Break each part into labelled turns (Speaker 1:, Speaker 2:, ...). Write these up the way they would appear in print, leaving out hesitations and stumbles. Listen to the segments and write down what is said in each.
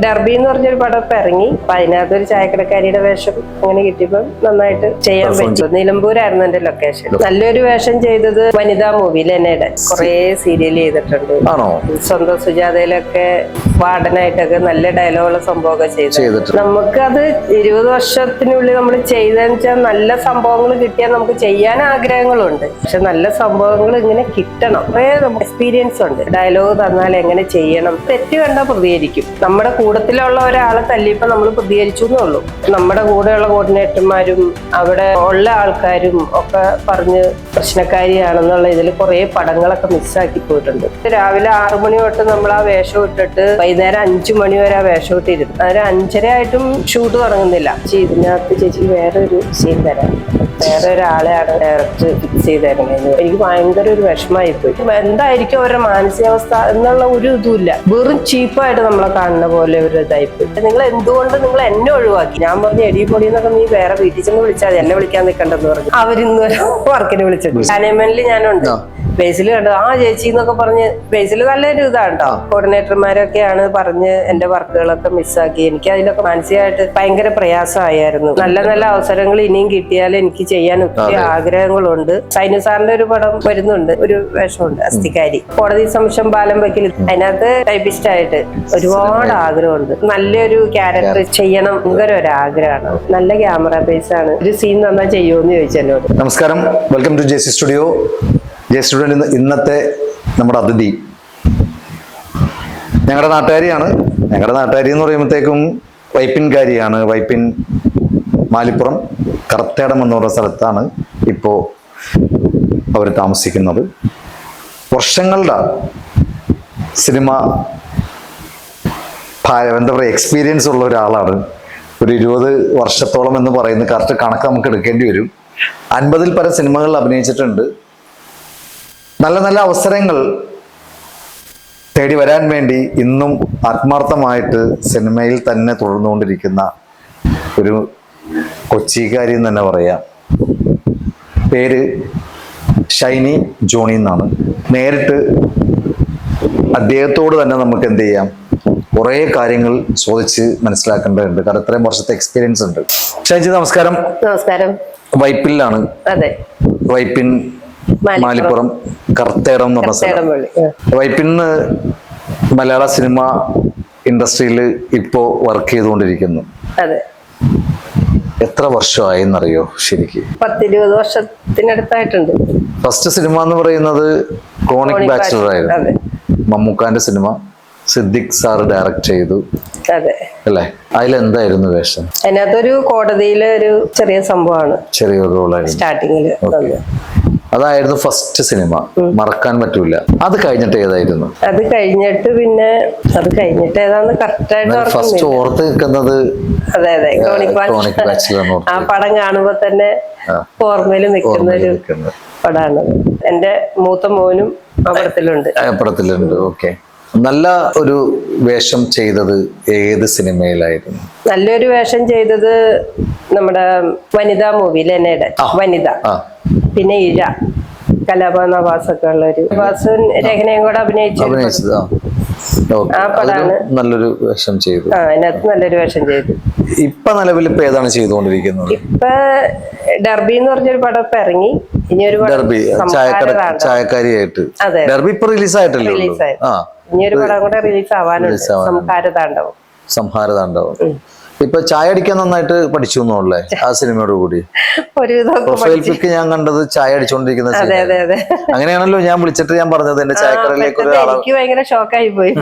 Speaker 1: Derby എന്ന് പറഞ്ഞൊരു പടം ഇപ്പൊ ഇറങ്ങി. അപ്പൊ അതിനകത്തൊരു ചായക്കടക്കാരിയുടെ വേഷം അങ്ങനെ കിട്ടിയപ്പോ നന്നായിട്ട് ചെയ്യാൻ പറ്റും. നിലമ്പൂരായിരുന്നു എന്റെ ലൊക്കേഷൻ. നല്ലൊരു വേഷം ചെയ്തത് വനിതാ മൂവി ലെനയുടെ കുറെ സീരിയൽ ചെയ്തിട്ടുണ്ട്. സ്വന്തം സുജാതയിലൊക്കെ വാർഡനായിട്ടൊക്കെ നല്ല ഡയലോഗുള്ള സംഭവമൊക്കെ ചെയ്തിട്ടുണ്ട്. നമുക്കത് 20 വർഷത്തിനുള്ളിൽ നമ്മൾ ചെയ്തെന്ന് വെച്ചാൽ നല്ല സംഭവങ്ങൾ കിട്ടിയാൽ നമുക്ക് ചെയ്യാൻ ആഗ്രഹങ്ങളുണ്ട്. പക്ഷെ നല്ല സംഭവങ്ങൾ ഇങ്ങനെ കിട്ടണം. കുറെ എക്സ്പീരിയൻസ് ഉണ്ട്. ഡയലോഗ് തന്നാൽ എങ്ങനെ ചെയ്യണം, തെറ്റ് കണ്ടാൽ പ്രതികരിക്കും. നമ്മുടെ കൂട്ടത്തിലുള്ള ഒരാളെ തല്ലിയപ്പോൾ നമ്മൾ പ്രതികരിച്ചു എന്നുള്ളൂ. നമ്മുടെ കൂടെയുള്ള കോർഡിനേറ്റർമാരും അവിടെ ഉള്ള ആൾക്കാരും ഒക്കെ പറഞ്ഞ് പ്രശ്നക്കാരിയാണെന്നുള്ള ഇതിൽ കുറെ പടങ്ങളൊക്കെ മിസ്സാക്കി പോയിട്ടുണ്ട്. രാവിലെ 6 മണി തൊട്ട് നമ്മൾ ആ വേഷം ഇട്ടിട്ട് വൈകുന്നേരം 5 മണി വരെ ആ വേഷം ഇട്ടിരുന്നു. അതൊരു 5:30 ആയിട്ടും ഷൂട്ട് തുടങ്ങുന്നില്ല. ഇതിനകത്ത് ചേച്ചി വേറൊരു സീൻ തരാം, വേറെ ഒരാളെയാണ് ഡയറക്റ്റ് ഫിക്സ് ചെയ്തേക്കുന്നത്. എനിക്ക് ഭയങ്കര ഒരു വിഷമമായി പോയി. എന്തായിരിക്കും അവരുടെ മാനസികാവസ്ഥ എന്നുള്ള ഒരു ഇതുമില്ല. വെറും ചീപ്പായിട്ട് നമ്മളെ കാണുന്ന പോലെ ഒരു ഇതായിപ്പോയി. നിങ്ങൾ എന്തുകൊണ്ട് നിങ്ങൾ എന്നെ ഒഴിവാക്കി? ഞാൻ പറഞ്ഞു എടി പൊടി എന്നൊക്കെ നീ വേറെ വീട്ടിൽ ചെന്ന് വിളിച്ചാൽ മതി, എന്നെ വിളിക്കാൻ നിൽക്കണ്ടെന്ന് പറഞ്ഞു. അവരിന്ന് വർക്കിന് വിളിച്ചിട്ട് അനേമനിൽ ഞാനുണ്ട്. ബേസിൽ കണ്ടു ആ ചേച്ചി എന്നൊക്കെ പറഞ്ഞ് ബേസിൽ നല്ലൊരു ഇതാണ് കേട്ടോ. കോർഡിനേറ്റർമാരൊക്കെയാണ് പറഞ്ഞ് എന്റെ വർക്കുകളൊക്കെ മിസ്സാക്കി. എനിക്ക് അതിലൊക്കെ മാനസികമായിട്ട് ഭയങ്കര പ്രയാസമായിരുന്നു. നല്ല നല്ല അവസരങ്ങൾ ഇനിയും കിട്ടിയാൽ എനിക്ക് ചെയ്യാൻ ഒത്തിരി ആഗ്രഹങ്ങളുണ്ട്. സൈനു സാറിന്റെ ഒരു പടം വരുന്നുണ്ട്, ഒരു വേഷമുണ്ട് അസ്ഥിക്കാരി, കോടതി സംശയം പാലം വയ്ക്കൽ. അതിനകത്ത് ടൈപ്പിസ്റ്റ് ആയിട്ട് ഒരുപാട് ആഗ്രഹമുണ്ട്. നല്ലൊരു ക്യാരക്ടർ ചെയ്യണം, ഭയങ്കര ഒരു ആഗ്രഹമാണ്. നല്ല ക്യാമറ ബേസ് ആണ്. ഒരു സീൻ തന്നാൽ ചെയ്യുമെന്ന് ചോദിച്ചെന്നോട്.
Speaker 2: നമസ്കാരം, welcome to JC studio. JC studio ഇന്നത്തെ നമ്മുടെ അതിഥി ഞങ്ങളുടെ നാട്ടുകാരിയാണ്. ഞങ്ങളുടെ നാട്ടുകാരി എന്ന് പറയുമ്പോഴത്തേക്കും വൈപ്പിൻകാരിയാണ്. വൈപ്പിൻ മാലിപ്പുറം കറത്തേടം എന്ന് പറയുന്ന സ്ഥലത്താണ് ഇപ്പോൾ അവർ താമസിക്കുന്നത്. വർഷങ്ങളുടെ സിനിമ എന്താ പറയുക എക്സ്പീരിയൻസ് ഉള്ള ഒരാളാണ്. ഒരു 20 വർഷത്തോളം എന്ന് പറയുന്ന കറക്റ്റ് കണക്ക് നമുക്ക് എടുക്കേണ്ടി വരും. 50-ൽ പരം സിനിമകളിൽ അഭിനയിച്ചിട്ടുണ്ട്. നല്ല നല്ല അവസരങ്ങൾ തേടി വരാൻ വേണ്ടി ഇന്നും ആത്മാർത്ഥമായിട്ട് സിനിമയിൽ തന്നെ തുടർന്നുകൊണ്ടിരിക്കുന്ന ഒരു കൊച്ചിക്കാരി എന്ന് തന്നെ പറയാം. പേര് ഷൈനി ജോണി എന്നാണ്. നേരിട്ട് അദ്ദേഹത്തോട് തന്നെ നമുക്ക് എന്ത് ചെയ്യാം, കുറേ കാര്യങ്ങൾ ചോദിച്ച് മനസ്സിലാക്കേണ്ടതുണ്ട്. കാരണം ഇത്രയും വർഷത്തെ എക്സ്പീരിയൻസ് ഉണ്ട്. ഷൈജി നമസ്കാരം.
Speaker 1: നമസ്കാരം.
Speaker 2: വൈപ്പിലാണ്.
Speaker 1: അതെ,
Speaker 2: വൈപ്പിൻ മാലിപ്പുറം കർത്തേടം എന്ന് പറഞ്ഞ സ്ഥലം. വൈപ്പിന്ന് മലയാള സിനിമ ഇൻഡസ്ട്രിയിൽ ഇപ്പോ വർക്ക് ചെയ്തുകൊണ്ടിരിക്കുന്നു.
Speaker 1: അതെ.
Speaker 2: എത്ര വർഷമായി എന്നറിയോ? ശരിക്കും
Speaker 1: 10-20 വർഷത്തിനടുത്തായിട്ടുണ്ട്.
Speaker 2: ഫസ്റ്റ് സിനിമ എന്ന് പറയുന്നത് ക്രോണിക് ബാച്ചിലർ ആയിരുന്നു. മമ്മൂക്കാന്റെ സിനിമ സിദ്ദിഖ് സാർ ഡയറക്ട് ചെയ്തു അല്ലേ? അതിലെന്തായിരുന്നു വേഷം?
Speaker 1: അതിനകത്തൊരു കോടതിയിലെ ഒരു ചെറിയ സംഭവമാണ്, ചെറിയൊരു റോളായിരുന്നു സ്റ്റാർട്ടിങ്ങില്.
Speaker 2: അതായിരുന്നു ഫസ്റ്റ് സിനിമ, മറക്കാൻ പറ്റൂല. അത് കഴിഞ്ഞിട്ട് ഏതായിരുന്നു?
Speaker 1: അത് കഴിഞ്ഞിട്ട് പിന്നെ ഏതാന്ന് കറക്റ്റായിട്ട്
Speaker 2: ഫസ്റ്റ് ഓർത്ത് നിൽക്കുന്നത്
Speaker 1: അതെ ക്രോണിക് ബാച്ചിലർ. ആ പടം കാണുമ്പോ തന്നെ ഓർമ്മയിൽ നിൽക്കുന്ന ഒരു പടമാണ്. എന്റെ മൂത്ത മോനും
Speaker 2: പടത്തിലുണ്ട്. ഓക്കെ. നല്ല ഒരു വേഷം ചെയ്തത് ഏത് സിനിമയിലായിരുന്നു?
Speaker 1: നല്ലൊരു വേഷം ചെയ്തത് നമ്മുടെ വനിതാ മൂവി ലെനയുടെ വനിത, പിന്നെ ഇഴ, കലാഭവൻ നവാസൊക്കെ ഉള്ള ഒരു വാസുൻ രഹനയും കൂടെ അഭിനയിച്ചത്. ആ പടാണ്.
Speaker 2: നല്ലൊരു വേഷം ചെയ്തു.
Speaker 1: അതിനകത്ത് നല്ലൊരു വേഷം ചെയ്തു.
Speaker 2: ഇപ്പൊ നിലവിൽ ഇപ്പൊ ഏതാണ് ചെയ്തുകൊണ്ടിരിക്കുന്നത്?
Speaker 1: ഇപ്പൊ ഡർബി എന്ന് പറഞ്ഞൊരു പടം ഇപ്പൊ ഇറങ്ങി. ഇനി ഒരു
Speaker 2: ചായക്കാരിയായിട്ട് ഡർബി ഇപ്പൊ റിലീസായിട്ടല്ലോ.
Speaker 1: ഇനിയൊരു പടം കൂടെ റിലീസ് ആവാനുണ്ട്,
Speaker 2: സംഹാരതാണ്ഡവം. ഇപ്പൊ ചായ അടിക്കാൻ നന്നായിട്ട് പഠിച്ചു എന്നല്ലേ ആ സിനിമയോട് കൂടി? പ്രൊഫൈൽ പിക്ക് ഞാൻ കണ്ടത് ചായ അടിച്ചോണ്ടിരിക്കുന്ന. അങ്ങനെയാണല്ലോ ഞാൻ വിളിച്ചിട്ട് ഞാൻ പറഞ്ഞത് എന്റെ ചായക്കടയിലേക്ക് ഒരാളെ.
Speaker 1: ഭയങ്കര ഷോക്കായി പോയി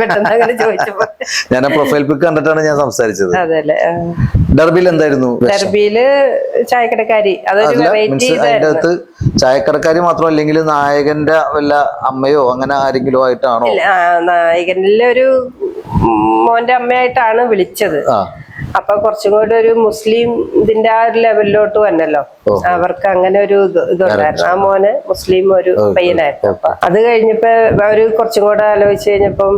Speaker 2: ഞാൻ ആ പ്രൊഫൈൽ പിക്ക് കണ്ടിട്ടാണ് ഞാൻ സംസാരിച്ചത്. ഡർബിയിൽ എന്തായിരുന്നു?
Speaker 1: ഡർബിയില് ചായക്കടക്കാരി.
Speaker 2: അതിന്റെ അകത്ത് ചായക്കടക്കാരി മാത്രമല്ലെങ്കിൽ നായകന്റെ വല്ല അമ്മയോ അങ്ങനെ ആരെങ്കിലും ആയിട്ടാണോ?
Speaker 1: നായകനിലെ ഒരു മോന്റെ അമ്മയായിട്ടാണ് വിളിച്ചത്. അപ്പൊ കുറച്ചും കൂടി ഒരു മുസ്ലിം ഇതിന്റെ ആ ഒരു ലെവലിലോട്ട് വന്നല്ലോ. അവർക്ക് അങ്ങനെ ഒരു ഇതുണ്ടായിരുന്നു. ആ മോന് മുസ്ലിം ഒരു പയ്യനായിരുന്നു. അപ്പൊ അത് കഴിഞ്ഞപ്പോ അവര് കുറച്ചും കൂടെ ആലോചിച്ച് കഴിഞ്ഞപ്പം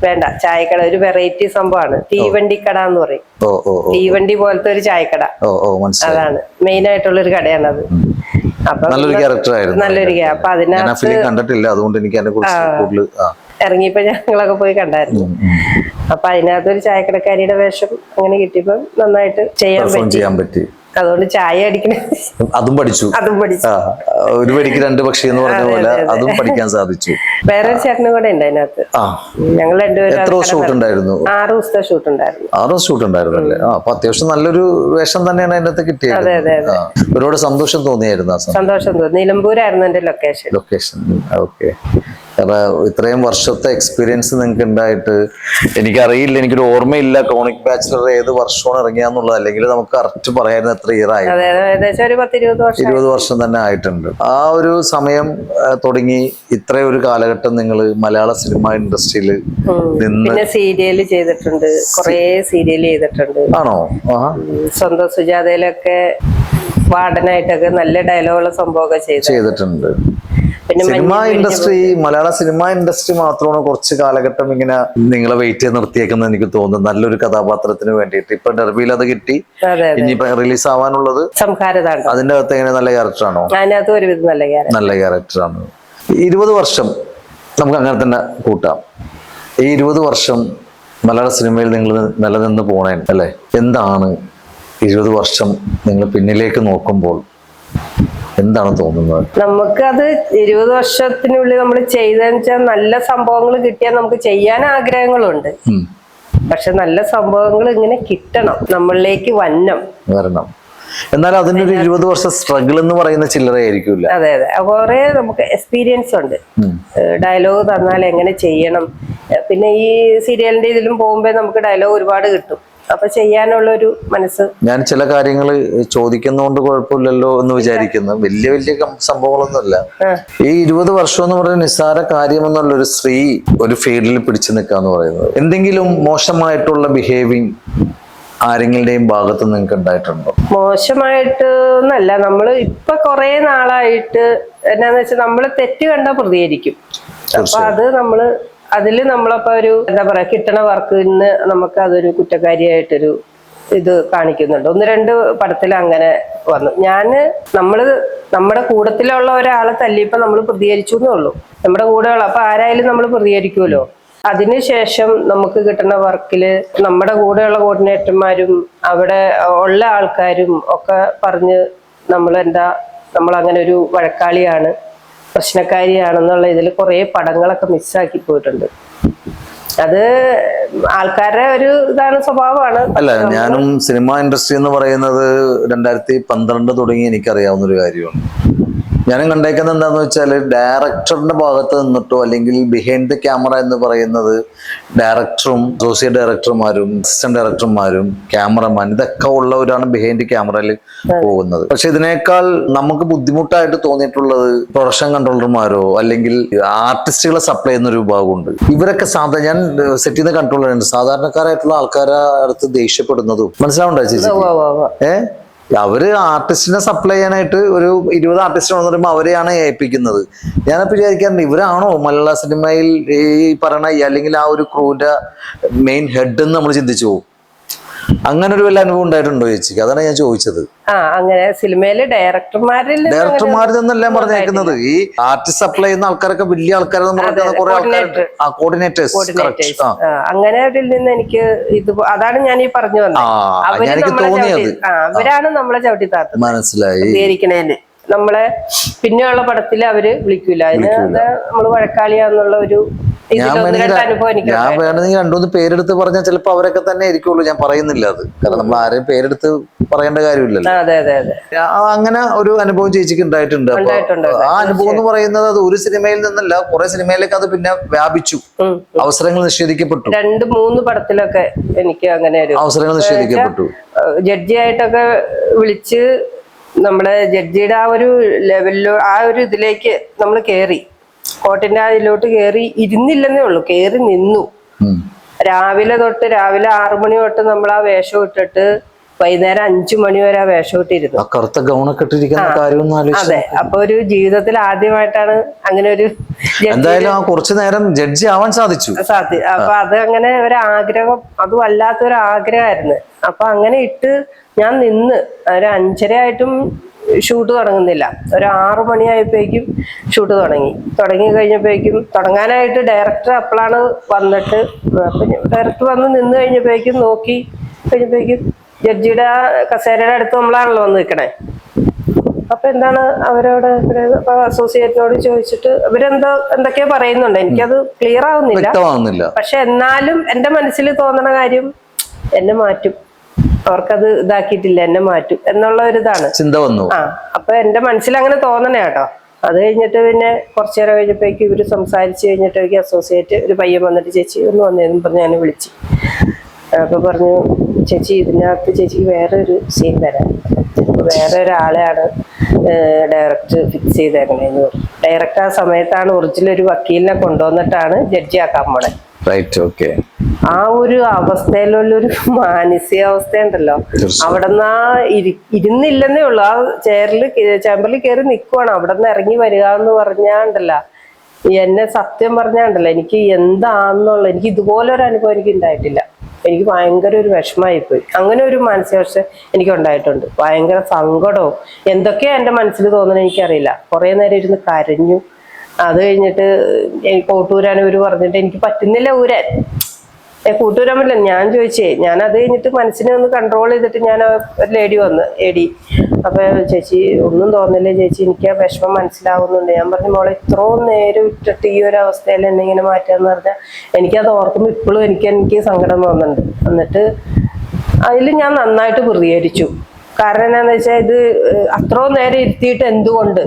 Speaker 1: വേണ്ട, ചായക്കട ഒരു വെറൈറ്റി സംഭവമാണ്. തീവണ്ടിക്കട എന്ന് പറയും. തീവണ്ടി പോലത്തെ ഒരു ചായക്കട, അതാണ് മെയിൻ ആയിട്ടുള്ള ഒരു കടയാണ് അത്. അപ്പൊ നല്ലൊരു അപ്പൊ അതിനകത്ത്
Speaker 2: കണ്ടിട്ടില്ല, അതുകൊണ്ട് എനിക്ക്
Speaker 1: ഇറങ്ങിയപ്പോ ഞങ്ങളൊക്കെ പോയി കണ്ടായിരുന്നു. അപ്പൊ അതിനകത്തൊരു ചായക്കടക്കാരിയുടെ വേഷം അങ്ങനെ കിട്ടിയപ്പോ നന്നായിട്ട്
Speaker 2: ചെയ്യാൻ പറ്റി.
Speaker 1: അതുകൊണ്ട് ചായ അടിക്കണ
Speaker 2: അതും പഠിച്ചു. ഒരു വെടിക്ക് രണ്ട് പക്ഷി എന്ന് പറഞ്ഞ പോലെ അതും പഠിക്കാൻ സാധിച്ചു.
Speaker 1: വേറൊരു ചേട്ടനും കൂടെ ഉണ്ട് അതിനകത്ത്. ഞങ്ങൾ രണ്ടുപേരും.
Speaker 2: എത്ര ഷൂട്ട് ഉണ്ടായിരുന്നു?
Speaker 1: 6 ദിവസത്തെ ഷൂട്ട് ഉണ്ടായിരുന്നു.
Speaker 2: 6 ദിവസം ഷൂട്ട് ഉണ്ടായിരുന്നല്ലേ? അപ്പൊ അത്യാവശ്യം നല്ലൊരു വേഷം തന്നെയാണ് അതിനകത്ത് കിട്ടിയത്. ഒരുപാട് സന്തോഷം തോന്നിയായിരുന്നു.
Speaker 1: സന്തോഷം തോന്നി. നിലമ്പൂരായിരുന്നു എന്റെ ലൊക്കേഷൻ.
Speaker 2: ഓക്കെ. കാരണം ഇത്രയും വർഷത്തെ എക്സ്പീരിയൻസ് നിങ്ങൾക്ക് ഉണ്ടായിട്ട് എനിക്കറിയില്ല, എനിക്കൊരു ഓർമ്മയില്ല ക്രോണിക് ബാച്ചിലർ ഏത് വർഷമാണ് ഇറങ്ങിയാന്നുള്ളത്. അല്ലെങ്കിൽ നമുക്ക് കറക്റ്റ് പറയായിരുന്നു എത്ര ഇയർ ആയി.
Speaker 1: ഏകദേശം ഒരു
Speaker 2: 20 വർഷം തന്നെ ആയിട്ടുണ്ട്. ആ ഒരു സമയം തുടങ്ങി ഇത്രയും ഒരു കാലഘട്ടം നിങ്ങൾ മലയാള സിനിമ ഇൻഡസ്ട്രിയിൽ നിന്ന്
Speaker 1: സീരിയല് ചെയ്തിട്ടുണ്ട്, കുറേ സീരിയൽ ചെയ്തിട്ടുണ്ട്.
Speaker 2: ആണോ?
Speaker 1: സ്വന്തം സുജാതയിലൊക്കെ വാർഡനായിട്ടൊക്കെ നല്ല ഡയലോഗുള്ള സംഭവമൊക്കെ ചെയ്തിട്ടുണ്ട്. പിന്നെ
Speaker 2: സിനിമ ഇൻഡസ്ട്രി, മലയാള സിനിമ ഇൻഡസ്ട്രി മാത്രമാണ് കുറച്ച് കാലഘട്ടം ഇങ്ങനെ നിങ്ങളെ വെയിറ്റ് ചെയ്ത് നിർത്തിയേക്കുന്നത് എനിക്ക് തോന്നുന്നു, നല്ലൊരു കഥാപാത്രത്തിന് വേണ്ടിയിട്ട്. ഇപ്പൊ ഡെർബിയിൽ അത് കിട്ടി, ഇനിയിപ്പോ റിലീസ് ആവാനുള്ളത്
Speaker 1: സംഹാരതാണ്.
Speaker 2: അതിന്റെ അകത്ത് എങ്ങനെ നല്ല ക്യാരക്ടറാണോ?
Speaker 1: അതിനകത്ത് ഒരുവിധം നല്ല
Speaker 2: ക്യാരക്ടറാണ്. 20 വർഷം നമുക്ക് അങ്ങനെ തന്നെ കൂട്ടാം. ഈ 20 വർഷം മലയാള സിനിമയിൽ നിങ്ങൾ നിലനിന്ന് പോണേ അല്ലെ? എന്താണ് 20 വർഷം നിങ്ങൾ പിന്നിലേക്ക് നോക്കുമ്പോൾ എന്താണ് തോന്നുന്നത്?
Speaker 1: നമുക്കത് 20 വർഷത്തിനുള്ളിൽ നമ്മൾ ചെയ്തെന്ന് വെച്ചാൽ നല്ല സംഭവങ്ങൾ കിട്ടിയാൽ നമുക്ക് ചെയ്യാൻ ആഗ്രഹങ്ങളുണ്ട്. പക്ഷെ നല്ല സംഭവങ്ങൾ ഇങ്ങനെ കിട്ടണം, നമ്മളിലേക്ക് വരണം.
Speaker 2: എന്നാൽ അതിനൊരു 20 വർഷം സ്ട്രഗിൾ എന്ന് പറയുന്ന ചില്ലറയായിരിക്കില്ല.
Speaker 1: അതെ. കുറെ നമുക്ക് എക്സ്പീരിയൻസ് ഉണ്ട്. ഡയലോഗ് തന്നാൽ എങ്ങനെ ചെയ്യണം. പിന്നെ ഈ സീരിയലിന്റെ ഇതിലും പോകുമ്പോ നമുക്ക് ഡയലോഗ് ഒരുപാട് കിട്ടും. അപ്പൊ ചെയ്യാനുള്ളൊരു മനസ്സ്.
Speaker 2: ഞാൻ ചില കാര്യങ്ങൾ ചോദിക്കുന്നതുകൊണ്ട് കുഴപ്പമില്ലല്ലോ എന്ന് വിചാരിക്കുന്നു. വലിയ സംഭവങ്ങളൊന്നുമല്ല. ഈ 20 വർഷം എന്ന് പറയുന്ന നിസ്സാര കാര്യമെന്നുള്ള ഒരു സ്ത്രീ ഒരു ഫീൽഡിൽ പിടിച്ചു നിൽക്കാന്ന് പറയുന്നത്, എന്തെങ്കിലും മോശമായിട്ടുള്ള ബിഹേവിങ് ആരെങ്കിലുടെയും ഭാഗത്ത് നിങ്ങൾക്ക് ഉണ്ടായിട്ടുണ്ടോ?
Speaker 1: മോശമായിട്ട് ഒന്നല്ല. നമ്മള് ഇപ്പൊ കൊറേ നാളായിട്ട് എന്നാന്ന് വെച്ചാൽ നമ്മള് തെറ്റ് കണ്ടാൽ പ്രതികരിക്കും. അപ്പൊ അത് നമ്മളപ്പോ ഒരു എന്താ പറയാ, കിട്ടണ വർക്കിന് നമുക്ക് അതൊരു കുറ്റക്കാരിയായിട്ടൊരു ഇത് കാണിക്കുന്നുണ്ട്. 1-2 പടത്തിൽ അങ്ങനെ വന്നു. നമ്മുടെ കൂട്ടത്തിലുള്ള ഒരാളെ തല്ലിയപ്പോ നമ്മൾ പ്രതികരിച്ചു എന്നേ ഉള്ളൂ. നമ്മുടെ കൂടെയുള്ള അപ്പൊ ആരായാലും നമ്മൾ പ്രതികരിക്കുമല്ലോ. അതിനുശേഷം നമുക്ക് കിട്ടുന്ന വർക്കില് നമ്മുടെ കൂടെയുള്ള കോർഡിനേറ്റർമാരും അവിടെ ഉള്ള ആൾക്കാരും ഒക്കെ പറഞ്ഞ് നമ്മളങ്ങനെ ഒരു വഴക്കാളിയാണ്, പ്രശ്നക്കാരിയാണെന്നുള്ള ഇതിൽ കുറെ പടങ്ങളൊക്കെ മിസ്സാക്കി പോയിട്ടുണ്ട്. അത് ആൾക്കാരുടെ ഒരു ഇതാണ്, സ്വഭാവമാണ്.
Speaker 2: അല്ല, ഞാനും സിനിമ ഇൻഡസ്ട്രി എന്ന് പറയുന്നത് 2012 തുടങ്ങി എനിക്കറിയാവുന്ന ഒരു കാര്യമാണ്. ഞാനും കണ്ടേക്കുന്നത് എന്താന്ന് വെച്ചാൽ ഡയറക്ടറിന്റെ ഭാഗത്ത് നിന്നിട്ടോ അല്ലെങ്കിൽ ബിഹൈൻഡ് ദ ക്യാമറ എന്ന് പറയുന്നത് ഡയറക്ടറും അസോസിയേറ്റ് ഡയറക്ടർമാരും അസിസ്റ്റന്റ് ഡയറക്ടർമാരും ക്യാമറമാൻ ഇതൊക്കെ ഉള്ളവരാണ് ബിഹൈൻഡ് ക്യാമറയിൽ പോകുന്നത്. പക്ഷെ ഇതിനേക്കാൾ നമുക്ക് ബുദ്ധിമുട്ടായിട്ട് തോന്നിയിട്ടുള്ളത് പ്രൊഡക്ഷൻ കൺട്രോളർമാരോ അല്ലെങ്കിൽ ആർട്ടിസ്റ്റുകളെ സപ്ലൈ ചെയ്യുന്ന ഒരു വിഭാഗമുണ്ട്. ഇവരൊക്കെ ഞാൻ സെറ്റ് ചെയ്യുന്ന കൺട്രോളറുണ്ട്, സാധാരണക്കാരായിട്ടുള്ള ആൾക്കാരെ അടുത്ത് ദേഷ്യപ്പെടുന്നതും മനസ്സിലാവുണ്ടോ ചേച്ചി? അവര് ആർട്ടിസ്റ്റിനെ സപ്ലൈ ചെയ്യാനായിട്ട് ഒരു 20 ആർട്ടിസ്റ്റ് എന്ന് പറയുമ്പോൾ അവരെയാണ് ഏൽപ്പിക്കുന്നത്. ഞാനപ്പോൾ വിചാരിക്കാറുണ്ട്, ഇവരാണോ മലയാള സിനിമയിൽ ഈ പറയണ അല്ലെങ്കിൽ ആ ഒരു ക്രൂവിന്റെ മെയിൻ ഹെഡ് എന്ന് നമ്മൾ ചിന്തിച്ചു പോകും. അങ്ങനെ ഒരു വല്ല അനുഭവം ഉണ്ടായിട്ടുണ്ടോ ചേച്ചിക്ക്? അതാണ് ഞാൻ ചോദിച്ചത്.
Speaker 1: അങ്ങനെ സിനിമയില് ഡയറക്ടർമാരിൽ
Speaker 2: നിന്നല്ല പറഞ്ഞേക്കുന്നത്. ഈ ആർട്ടിസ്റ്റ് സപ്ലൈ ചെയ്യുന്ന ആൾക്കാരൊക്കെ വലിയ ആൾക്കാരെന്ന് കുറെ ആൾക്കാരുണ്ട്, കോർഡിനേറ്റേഴ്സ്.
Speaker 1: അങ്ങനെ അവരിൽ നിന്ന് എനിക്ക് അതാണ് ഞാൻ ഈ പറഞ്ഞു വന്നത്.
Speaker 2: എനിക്ക് തോന്നിയത്
Speaker 1: അവരാണ് നമ്മളെ ചവിട്ടി താത്തത്.
Speaker 2: മനസ്സിലായി.
Speaker 1: പ്രതികരിക്കണേന് നമ്മളെ പിന്നെയുള്ള പടത്തിൽ അവര് വിളിക്കൂല. അതിന് നമ്മള് വഴക്കാളിയാന്നുള്ള ഒരു
Speaker 2: ഞാൻ വേണമെങ്കിൽ 2-3 പേരെടുത്ത് പറഞ്ഞാൽ ചിലപ്പോ അവരൊക്കെ തന്നെ ആയിരിക്കുള്ളൂ. ഞാൻ പറയുന്നില്ല അത്, കാരണം നമ്മൾ ആരെയും പേരെടുത്ത് പറയേണ്ട കാര്യമില്ലല്ലോ. അങ്ങനെ ഒരു അനുഭവം ചേച്ചിക്ക് ഉണ്ടായിട്ടുണ്ട്. ആ അനുഭവം എന്ന് പറയുന്നത് അത് ഒരു സിനിമയിൽ നിന്നല്ല, കുറെ സിനിമയിലേക്ക് അത് പിന്നെ വ്യാപിച്ചു, അവസരങ്ങൾ നിഷേധിക്കപ്പെട്ടു.
Speaker 1: 2-3 പടത്തിലൊക്കെ എനിക്ക് അങ്ങനെ ഒരു
Speaker 2: അവസരങ്ങൾ നിഷേധിക്കപ്പെട്ടു.
Speaker 1: ജഡ്ജിയായിട്ടൊക്കെ വിളിച്ച് നമ്മുടെ ജഡ്ജിയുടെ ആ ഒരു ലെവലിലോ ആ ഒരു ഇതിലേക്ക് നമ്മൾ കേറി, കോർട്ടിന്റെ അതിലോട്ട് കേറി ഇരുന്നില്ലെന്നേ ഉള്ളൂ, കേറി നിന്നു. രാവിലെ 6 മണി തൊട്ട് നമ്മൾ ആ വേഷം ഇട്ടിട്ട് വൈകുന്നേരം 5 മണി വരെ ആ വേഷം ഇട്ടിരുന്നു.
Speaker 2: കറുത്ത ഗൗണൊക്കെ ഇട്ടിരിക്കുന്ന കാര്യം.
Speaker 1: അതെ, അപ്പൊ ഒരു ജീവിതത്തിൽ ആദ്യമായിട്ടാണ് അങ്ങനെ ഒരു
Speaker 2: എന്തായാലും കുറച്ചു നേരം ജഡ്ജി ആവാൻ സാധിച്ചു.
Speaker 1: അപ്പൊ അത് അങ്ങനെ ഒരു ആഗ്രഹം, അത് വല്ലാത്തൊരു ആഗ്രഹമായിരുന്നു. അപ്പൊ അങ്ങനെ ഇട്ട് ഞാൻ നിന്ന് ഒരു 5:30 ആയിട്ടും ഷൂട്ട് തുടങ്ങുന്നില്ല. ഒരു 6 മണിയായപ്പോഴേക്കും ഷൂട്ട് തുടങ്ങി കഴിഞ്ഞപ്പോഴേക്കും തുടങ്ങാനായിട്ട് ഡയറക്ടർ അപ്പോഴാണ് വന്നിട്ട്, ഡയറക്ടർ വന്ന് നിന്ന് കഴിഞ്ഞപ്പോഴേക്കും നോക്കി കഴിഞ്ഞപ്പോഴേക്കും ജഡ്ജിയുടെ കസേരയുടെ അടുത്ത് നമ്മളാണല്ലോ വന്ന് നിൽക്കണേ. അപ്പൊ എന്താണ് അവരോട് അസോസിയേറ്റിനോട് ചോദിച്ചിട്ട് എന്തൊക്കെയോ പറയുന്നുണ്ട്, എനിക്കത് ക്ലിയർ ആവുന്നില്ല. പക്ഷെ എന്നാലും എന്റെ മനസ്സിൽ തോന്നണ കാര്യം എന്നെ മാറ്റും, അവർക്കത് ഇതാക്കിയിട്ടില്ല, എന്നെ മാറ്റും എന്നുള്ള ഒരു ഇതാണ്
Speaker 2: ചിന്ത വന്നു.
Speaker 1: അപ്പൊ എന്റെ മനസ്സിൽ അങ്ങനെ തോന്നണേ കേട്ടോ. അത് കഴിഞ്ഞിട്ട് പിന്നെ കുറച്ചു നേരം കഴിഞ്ഞപ്പോഴേക്കും ഇവര് സംസാരിച്ച് കഴിഞ്ഞിട്ടേക്ക് അസോസിയേറ്റ് ഒരു പയ്യൻ വന്നിട്ട് ചേച്ചി ഒന്ന് വന്നേന്നും പറഞ്ഞ് ഞാൻ വിളിച്ചു. അപ്പൊ പറഞ്ഞു ചേച്ചി ഇതിനകത്ത് ചേച്ചിക്ക് വേറൊരു സീൻ തരാം, വേറെ ഒരാളെയാണ് ഡയറക്ടർ ഫിക്സ് ചെയ്തേക്കണേന്ന് പറഞ്ഞു. ഡയറക്ടർ ആ സമയത്താണ് ഒറിജിനൽ ഒരു വക്കീലിനെ കൊണ്ടുവന്നിട്ടാണ് ജഡ്ജി ആക്കാൻ പോണേ. ആ ഒരു അവസ്ഥയിലുള്ളൊരു മാനസികാവസ്ഥ ഉണ്ടല്ലോ, അവിടെന്ന് ഇരുന്നില്ലെന്നേ ഉള്ളു, ആ ചേമ്പറിൽ കയറി നിൽക്കുവാണ്. അവിടെ നിന്ന് ഇറങ്ങി വരിക എന്ന് പറഞ്ഞാണ്ടല്ലോ, എന്നെ സത്യം പറഞ്ഞാണ്ടല്ലോ എനിക്ക് എന്താന്നുള്ള, എനിക്ക് ഇതുപോലൊരു അനുഭവം എനിക്ക് ഉണ്ടായിട്ടില്ല. എനിക്ക് ഭയങ്കര ഒരു വിഷമമായിപ്പോയി. അങ്ങനെ ഒരു മാനസികാവസ്ഥ എനിക്ക് ഉണ്ടായിട്ടുണ്ട്. ഭയങ്കര സങ്കടവും എന്തൊക്കെയാ എൻ്റെ മനസ്സിൽ തോന്നുന്നത് എനിക്കറിയില്ല. കുറേ നേരം ഇരുന്ന് കരഞ്ഞു. അത് കഴിഞ്ഞിട്ട് കോട്ടൂരാൻ ഇവർ പറഞ്ഞിട്ട് എനിക്ക് പറ്റുന്നില്ല ഊരാൻ, കൂട്ടൂരാൻ പറ്റില്ല. ഞാൻ ചോദിച്ചേ, ഞാൻ അത് കഴിഞ്ഞിട്ട് മനസ്സിനെ ഒന്ന് കൺട്രോൾ ചെയ്തിട്ട് ഞാൻ ഒരു ലേഡി വന്ന് എടി, അപ്പൊ ചേച്ചി ഒന്നും തോന്നില്ലേ ചേച്ചി, എനിക്ക് ആ വിഷമം മനസ്സിലാവുന്നുണ്ട്. ഞാൻ പറഞ്ഞു മോളെ ഇത്രയും നേരം ഇട്ടിട്ട് ഈ ഒരു അവസ്ഥയിൽ എന്നെ ഇങ്ങനെ മാറ്റാന്ന് പറഞ്ഞാൽ എനിക്കത് ഓർക്കുമ്പോൾ ഇപ്പോഴും എനിക്ക് സങ്കടം തോന്നുന്നുണ്ട്. എന്നിട്ട് അതിൽ ഞാൻ നന്നായിട്ട് പ്രതികരിച്ചു. കാരണം എന്താണെന്ന് വെച്ചാൽ ഇത് അത്രയും നേരം ഇരുത്തിയിട്ട് എന്തുകൊണ്ട്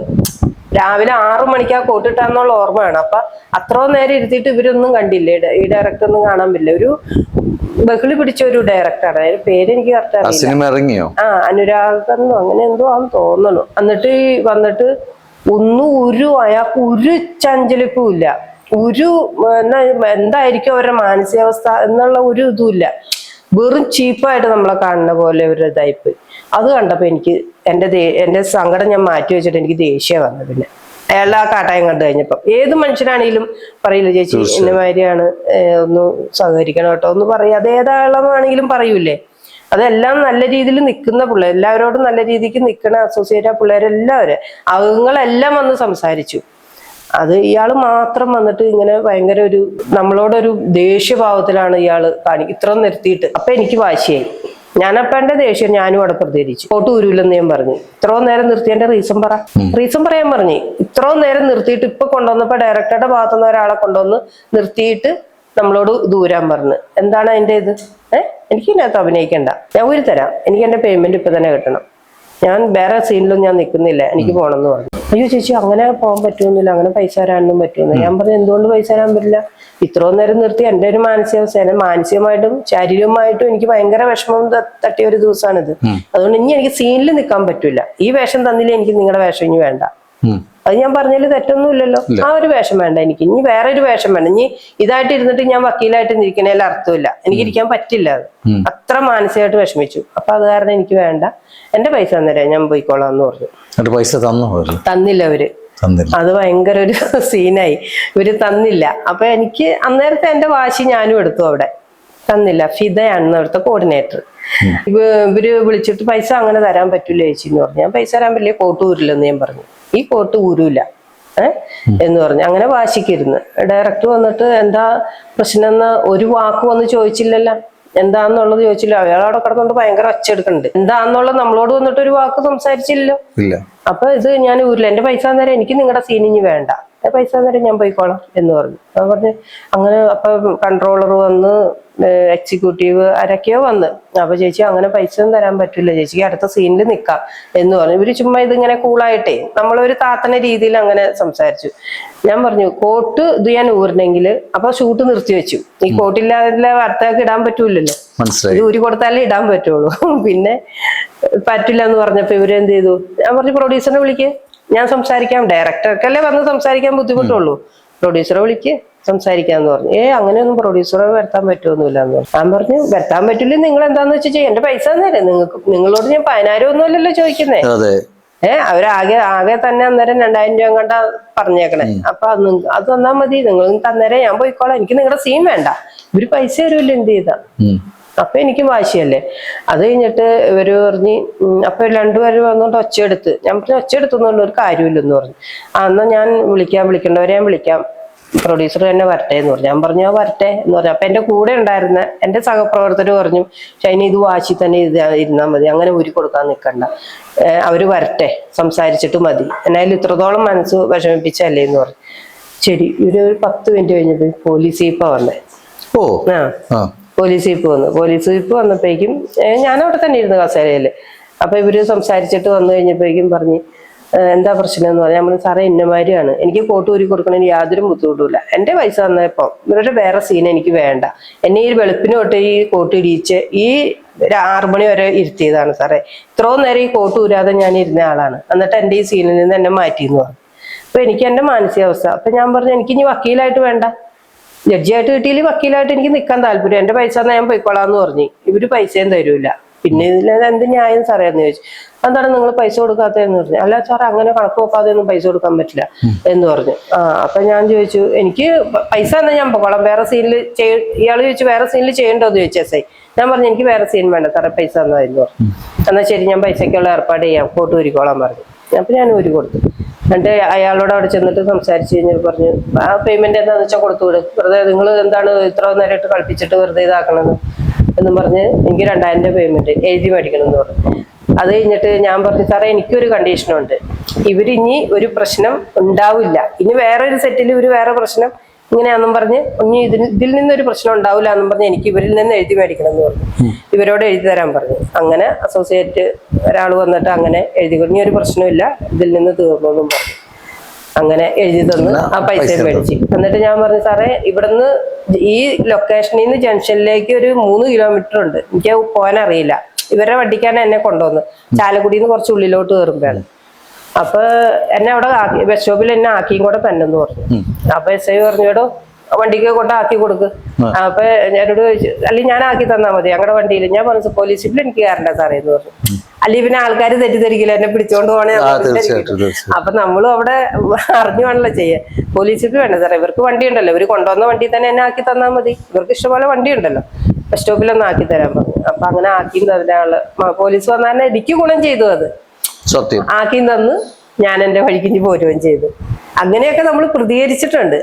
Speaker 1: രാവിലെ 6 മണിക്കാ കോട്ടിട്ടാന്നുള്ള ഓർമ്മയാണ്. അപ്പൊ അത്രയും നേരം ഇരുത്തിയിട്ട് ഇവരൊന്നും കണ്ടില്ലേ, ഈ ഡയറക്ടർ ഒന്നും കാണാൻ പറ്റില്ല. ഒരു ബഹളി പിടിച്ച ഒരു ഡയറക്ടറാണ്, അതിന്റെ പേര് എനിക്ക് കറക്റ്റ് അറിയില്ല. അനുരാഗെന്നോ അങ്ങനെ എന്തോ ആണെന്ന് തോന്നണു. എന്നിട്ട് വന്നിട്ട് അയാൾക്ക് ഒരു ചഞ്ചലിപ്പും ഇല്ല, എന്തായിരിക്കും അവരുടെ മാനസികാവസ്ഥ എന്നുള്ള ഒരു ഇതും ഇല്ല. വെറും ചീപ്പായിട്ട് നമ്മളെ കാണുന്ന പോലെ ഒരു ഇതായിപ്പോയി. അത് കണ്ടപ്പോ എനിക്ക് എന്റെ സങ്കടം ഞാൻ മാറ്റി വെച്ചിട്ട് എനിക്ക് ദേഷ്യം വന്നു. പിന്നെ അയാളുടെ ആ കാട്ടായം കണ്ടു കഴിഞ്ഞപ്പോ ഏത് മനുഷ്യനാണെങ്കിലും പറയില്ല ചേച്ചി എന്നെ മാതിരിയാണ്, ഒന്ന് സഹകരിക്കണം കേട്ടോ ഒന്ന് പറയും. അത് ഏതാളാണെങ്കിലും പറയൂലേ. അതെല്ലാം നല്ല രീതിയിൽ നിൽക്കുന്ന പിള്ളേർ, എല്ലാവരോടും നല്ല രീതിക്ക് നിൽക്കണ അസോസിയേറ്റ് ആ പിള്ളേരെല്ലാവരും അവങ്ങളെല്ലാം വന്ന് സംസാരിച്ചു. അത് ഇയാള് മാത്രം വന്നിട്ട് ഇങ്ങനെ ഭയങ്കര ഒരു നമ്മളോടൊരു ദേഷ്യഭാവത്തിലാണ് ഇയാള് ഇത്രയും നിർത്തിയിട്ട്. അപ്പൊ എനിക്ക് വാശിയായി. ഞാനപ്പ എന്റെ ദേഷ്യം ഞാനും അവിടെ പ്രതികരിച്ചു. കോട്ട് ഊരൂലെന്ന് ഞാൻ പറഞ്ഞു. ഇത്രയും നേരം നിർത്തിയതിന്റെ റീസൺ പറയാൻ പറഞ്ഞു. ഇത്രയും നേരം നിർത്തിയിട്ട് ഇപ്പൊ കൊണ്ടുവന്നപ്പോ ഡയറക്ടറുടെ ഭാഗത്തുനിന്ന് ഒരാളെ കൊണ്ടുവന്ന് നിർത്തിയിട്ട് നമ്മളോട് ദൂരാൻ പറഞ്ഞു. എന്താണ് അതിന്റെ ഇത്? എനിക്ക് ഇതിനകത്ത് അഭിനയിക്കണ്ട, ഞാൻ ഊരി തരാം, എനിക്ക് എന്റെ പേയ്മെന്റ് ഇപ്പൊ തന്നെ കിട്ടണം, ഞാൻ വേറെ സീനിലും ഞാൻ നിൽക്കുന്നില്ല, എനിക്ക് പോകണമെന്ന് പറഞ്ഞു. അയ്യോ ചേച്ചി അങ്ങനെ പോകാൻ പറ്റുമെന്നില്ല, അങ്ങനെ പൈസ തരാനൊന്നും പറ്റുമെന്ന്. ഞാൻ പറഞ്ഞു എന്തുകൊണ്ട് പൈസ തരാൻ പറ്റില്ല, ഇത്രയും നേരം നിർത്തി എൻ്റെ ഒരു മാനസികാവസ്ഥ, മാനസികമായിട്ടും ശാരീരികമായിട്ടും എനിക്ക് ഭയങ്കര വിഷമം തട്ടിയ ഒരു ദിവസമാണിത്. അതുകൊണ്ട് ഇനി എനിക്ക് സീനിൽ നിൽക്കാൻ പറ്റൂല. ഈ വേഷം തന്നില്ല, എനിക്ക് നിങ്ങളുടെ വേഷം ഇനി വേണ്ട. അത് ഞാൻ പറഞ്ഞതിൽ തെറ്റൊന്നും ഇല്ലല്ലോ. ആ ഒരു വേഷം വേണ്ട എനിക്ക്, ഇനി വേറെ ഒരു വേഷം വേണ്ട. ഇനി ഇതായിട്ട് ഇരുന്നിട്ട് ഞാൻ വക്കീലായിട്ട് ഇരിക്കണേൽ അർത്ഥമില്ല, എനിക്ക് ഇരിക്കാൻ പറ്റില്ല. അത് അത്ര മാനസികമായിട്ട് വിഷമിച്ചു. അപ്പൊ അത് കാരണം എനിക്ക് വേണ്ട, എന്റെ പൈസ തന്നേരാ, ഞാൻ പോയിക്കോളാം എന്ന് പറഞ്ഞു.
Speaker 2: പൈസ
Speaker 1: തന്നില്ല അവര്. അത് ഭയങ്കര ഒരു സീനായി. ഇവര് തന്നില്ല. അപ്പൊ എനിക്ക് അന്നേരത്തെ എന്റെ വാശി ഞാനും എടുത്തു. അവിടെ തന്നില്ല. ഫിദയാണ് അവിടുത്തെ കോർഡിനേറ്റർ. ഇവര് വിളിച്ചിട്ട് പൈസ അങ്ങനെ തരാൻ പറ്റൂല ചേച്ചി എന്ന് പറഞ്ഞു. ഞാൻ പൈസ തരാൻ പറ്റില്ല, കോട്ട് ഊരില്ലെന്ന് ഞാൻ പറഞ്ഞു. ഈ കോട്ട് ഊരൂല എന്ന് പറഞ്ഞു. അങ്ങനെ വാശിക്കിരുന്ന് ഡയറക്ടർ വന്നിട്ട് എന്താ പ്രശ്നം എന്ന് ഒരു വാക്ക് വന്ന് ചോദിച്ചില്ലല്ലോ, എന്താന്നുള്ളത് ചോദിച്ചില്ല. അയാളവിടെ കിടന്നുകൊണ്ട് ഭയങ്കര ഒച്ചെടുക്കുന്നുണ്ട്. എന്താന്നുള്ളത് നമ്മളോട് വന്നിട്ട് ഒരു വാക്ക് സംസാരിച്ചില്ലല്ലോ. അപ്പൊ ഇത് ഞാൻ ഊരില്ല, എന്റെ പൈസ തന്നേരം, എനിക്ക് നിങ്ങളുടെ സീനിഞ്ഞ് വേണ്ട, പൈസ തന്നേരം ഞാൻ പോയിക്കോളാം എന്ന് പറഞ്ഞു. അത് പറഞ്ഞ് അങ്ങനെ അപ്പൊ കൺട്രോളർ വന്ന്, എക്സിക്യൂട്ടീവ് ആരൊക്കെയോ വന്ന്. അപ്പൊ ചേച്ചി അങ്ങനെ പൈസ ഒന്നും തരാൻ പറ്റില്ല, ചേച്ചിക്ക് അടുത്ത സീനിൽ നിൽക്കാം എന്ന് പറഞ്ഞു. ഇവര് ചുമ്മാ ഇതിങ്ങനെ കൂളായിട്ടേ നമ്മളൊരു താത്തന രീതിയിൽ അങ്ങനെ സംസാരിച്ചു. ഞാൻ പറഞ്ഞു കോട്ട് ഇത് ഞാൻ ഊരണമെങ്കിൽ അപ്പൊ ഷൂട്ട് നിർത്തി വെച്ചു. ഈ കോട്ടില്ലാതെ വാർത്തയൊക്കെ ഇടാൻ പറ്റൂലല്ലോ, ഇത് ഊരി കൊടുത്താലേ ഇടാൻ പറ്റുള്ളൂ. പിന്നെ പറ്റില്ല എന്ന് പറഞ്ഞപ്പോ ഇവരെന്ത് ചെയ്തു, ഞാൻ പറഞ്ഞു പ്രൊഡ്യൂസറിനെ വിളിക്ക്, ഞാൻ സംസാരിക്കാം, ഡയറക്ടർക്കല്ലേ വന്ന് സംസാരിക്കാൻ ബുദ്ധിമുട്ടുള്ളൂ, പ്രൊഡ്യൂസറെ വിളിക്ക് സംസാരിക്കാന്ന് പറഞ്ഞു. അങ്ങനെയൊന്നും പ്രൊഡ്യൂസറെ വരുത്താൻ പറ്റുമൊന്നുമില്ല എന്ന് പറഞ്ഞു. ഞാൻ പറഞ്ഞു വരുത്താൻ പറ്റില്ല, നിങ്ങൾ എന്താന്ന് വെച്ചാൽ ചെയ്യും, എന്റെ പൈസ തന്നേരെ, നിങ്ങളോട് ഞാൻ 10,000 ഒന്നുമല്ലല്ലോ ചോദിക്കുന്നേ. അവരാകെ തന്നെ അന്നേരം 2,000 രൂപ കണ്ടാ പറഞ്ഞേക്കണേ. അപ്പൊ അത് തന്നാ മതി, നിങ്ങൾ തന്നേരെ, ഞാൻ പോയിക്കോളാം, എനിക്ക് നിങ്ങളുടെ സീൻ വേണ്ട. ഇവര് പൈസ തരുമല്ലോ എന്ത് ചെയ്താ. അപ്പൊ എനിക്ക് വാശിയല്ലേ. അത് കഴിഞ്ഞിട്ട് ഇവര് പറഞ്ഞ് അപ്പൊ രണ്ടുപേരും വന്നോണ്ട് ഒച്ചയെടുത്ത്. ഞാൻ പറഞ്ഞു ഒച്ചയെടുത്തൊന്നും ഒരു കാര്യമില്ലെന്ന് പറഞ്ഞു. എന്നാ ഞാൻ വിളിക്കേണ്ടവരെ ഞാൻ വിളിക്കാം, പ്രൊഡ്യൂസർ തന്നെ വരട്ടെ എന്ന് പറഞ്ഞു. ഞാൻ പറഞ്ഞു വരട്ടെ എന്ന് പറഞ്ഞു. അപ്പൊ എന്റെ കൂടെ ഉണ്ടായിരുന്ന എന്റെ സഹപ്രവർത്തകർ പറഞ്ഞു ഷൈനി ഇത് വാശി തന്നെ ഇരുന്നാൽ മതി, അങ്ങനെ ഊരി കൊടുക്കാൻ നിൽക്കണ്ട, അവര് വരട്ടെ സംസാരിച്ചിട്ട് മതി, എന്നാലും ഇത്രത്തോളം മനസ്സ് വിഷമിപ്പിച്ചല്ലേ എന്ന് പറഞ്ഞു. ശരി. ഒരു 10 മിനിറ്റ് കഴിഞ്ഞപ്പോ പോലീസ് ജീപ്പാ വന്നേ. പോലീസ് ജീപ്പ് വന്നു. പോലീസ് ജീപ്പ് വന്നപ്പോഴേക്കും ഞാനവിടെ തന്നെ ഇരുന്നു കസേരയില്. അപ്പൊ ഇവര് സംസാരിച്ചിട്ട് വന്നു കഴിഞ്ഞപ്പോഴേക്കും പറഞ്ഞ് എന്താ പ്രശ്നം എന്ന് പറഞ്ഞാൽ നമ്മൾ സാറേ ഇന്നമാരിയാണ്, എനിക്ക് കോട്ട് ഊരി കൊടുക്കണതിന് യാതൊരു ബുദ്ധിമുട്ടുമില്ല, എന്റെ പൈസ തന്നപ്പോ ഇവരുടെ വേറെ സീൻ എനിക്ക് വേണ്ട, എന്നെ ഈ വെളുപ്പിന് തൊട്ട് ഈ കോട്ട് ഇടിയിച്ച് ഈ 6 മണി വരെ ഇരുത്തിയതാണ് സാറേ, ഇത്രയും നേരം ഈ കോട്ട് ഊരാതെ ഞാൻ ഇരുന്ന ആളാണ്, എന്നിട്ട് എന്റെ ഈ സീനിൽ നിന്ന് എന്നെ മാറ്റിയെന്ന് പറഞ്ഞു. അപ്പൊ എനിക്ക് എന്റെ മാനസികാവസ്ഥ. അപ്പൊ ഞാൻ പറഞ്ഞു എനിക്ക് ഇനി വക്കീലായിട്ട് വേണ്ട, ജഡ്ജിയായിട്ട് കിട്ടിയില്ല, വക്കീലായിട്ട് എനിക്ക് നിൽക്കാൻ താല്പര്യം, എന്റെ പൈസ ഞാൻ പോയിക്കോളാന്ന് പറഞ്ഞു. ഇവര് പൈസയും തരൂല. പിന്നെ ഇതിൽ എന്ത് ന്യായം സാറേ എന്ന് ചോദിച്ചു. എന്താണ് നിങ്ങൾ പൈസ കൊടുക്കാത്തതെന്ന് പറഞ്ഞു. അല്ല സാറേ അങ്ങനെ കണക്ക് നോക്കാതെ ഒന്നും പൈസ കൊടുക്കാൻ പറ്റില്ല എന്ന് പറഞ്ഞു. അപ്പൊ ഞാൻ ചോദിച്ചു എനിക്ക് പൈസ എന്നാ ഞാൻ പോകോളാം, വേറെ സീനിൽ ഇയാൾ ചോദിച്ചു വേറെ സീനിൽ ചെയ്യണ്ടോന്ന് ചോദിച്ചു എസ് ഐ. ഞാൻ പറഞ്ഞു എനിക്ക് വേറെ സീൻ വേണ്ട സാറേ, പൈസ തന്നതെന്ന് പറഞ്ഞു. എന്നാൽ ശരി ഞാൻ പൈസക്കുള്ള ഏർപ്പാട് ചെയ്യാം, കോട്ട് ഊരിക്കോളാൻ പറഞ്ഞു. അപ്പൊ ഞാൻ ഊരി കൊടുത്തു. എന്നിട്ട് അയാളോട് അവിടെ ചെന്നിട്ട് സംസാരിച്ചു കഴിഞ്ഞാൽ പറഞ്ഞു ആ പേയ്മെന്റ് എന്താന്ന് വെച്ചാൽ കൊടുത്തുവിട്, വെറുതെ നിങ്ങൾ എന്താണ് ഇത്ര നേരമായിട്ട് കളിപ്പിച്ചിട്ട് വെറുതെ ഇതാക്കണമെന്ന് എന്നും പറഞ്ഞ് എനിക്ക് 2000 രൂപ പേയ്മെന്റ് എഴുതി മേടിക്കണം എന്ന് പറഞ്ഞു. അത് കഴിഞ്ഞിട്ട് ഞാൻ പറഞ്ഞു സാറേ എനിക്കൊരു കണ്ടീഷനുണ്ട്, ഇവരിനി ഒരു പ്രശ്നം ഉണ്ടാവില്ല, ഇനി വേറൊരു സെറ്റിൽ ഇവര് വേറെ പ്രശ്നം ഇങ്ങനെയാണെന്നും പറഞ്ഞ് ഇനി ഇതിൽ നിന്നൊരു പ്രശ്നം ഉണ്ടാവില്ല എന്നും പറഞ്ഞ് എനിക്ക് ഇവരിൽ നിന്ന് എഴുതി മേടിക്കണം എന്ന് പറഞ്ഞു. ഇവരോട് എഴുതി തരാൻ പറഞ്ഞു. അങ്ങനെ അസോസിയേറ്റ് ഒരാൾ വന്നിട്ട് അങ്ങനെ എഴുതി, ഇനി ഒരു പ്രശ്നമില്ല, ഇതിൽ നിന്ന് തീർന്നെന്നും പറഞ്ഞു. അങ്ങനെ എഴുതി തന്ന് ആ പൈസ മേടിച്ച്. എന്നിട്ട് ഞാൻ പറഞ്ഞു സാറേ ഇവിടുന്ന് ഈ ലൊക്കേഷനിൽ നിന്ന് ജംഗ്ഷനിലേക്ക് ഒരു 3 കിലോമീറ്റർ ഉണ്ട്, എനിക്ക് പോകാൻ അറിയില്ല, ഇവരുടെ വണ്ടിക്കാണ് എന്നെ കൊണ്ടുവന്ന്, ചാലക്കുടിയിൽ നിന്ന് കുറച്ച് ഉള്ളിലോട്ട് കയറുമ്പോഴാണ്. അപ്പൊ എന്നെ അവിടെ ബസ് സ്റ്റോപ്പിൽ എന്നെ ആക്കിയും കൂടെ തന്നെന്ന് പറഞ്ഞു. അപ്പൊ എസ് ഐ പറഞ്ഞോടോ വണ്ടിക്ക് കൊണ്ട് ആക്കി കൊടുക്ക്. അപ്പൊ ഞാനോട് ചോദിച്ചു അല്ലെങ്കിൽ ഞാൻ ആക്കി തന്നാ മതി ഞങ്ങളുടെ വണ്ടിയിൽ. ഞാൻ പറഞ്ഞു പോലീസ് ജീപ്പിൽ എനിക്ക് കയറണ്ട സാറേ എന്ന് പറഞ്ഞു. അല്ലെങ്കിൽ പിന്നെ ആൾക്കാർ തെറ്റിദ്ധരിക്കില്ല എന്നെ പിടിച്ചോണ്ട് പോണേ. അപ്പൊ നമ്മളും അവിടെ അറിഞ്ഞു വേണല്ലോ ചെയ്യാൻ. പോലീസ് ജീപ്പ് വേണ്ട സാറേ, ഇവർക്ക് വണ്ടി ഉണ്ടല്ലോ, ഇവര് കൊണ്ടുവന്ന വണ്ടി തന്നെ എന്നെ ആക്കി തന്നാൽ മതി, ഇവർക്ക് ഇഷ്ടംപോലെ വണ്ടി ഉണ്ടല്ലോ, ബസ് സ്റ്റോപ്പിലൊന്നും ആക്കി തരാൻ പറഞ്ഞു. അപ്പൊ അങ്ങനെ ആക്കിയും തന്ന ആള് പോലീസ് വന്നാൽ എനിക്ക് ഗുണം ചെയ്തു, അത് ആക്കിയും തന്ന് ഞാൻ എന്റെ വഴിക്ക് പോരുകയും ചെയ്തു. അങ്ങനെയൊക്കെ നമ്മൾ പ്രതികരിച്ചിട്ടുണ്ട്.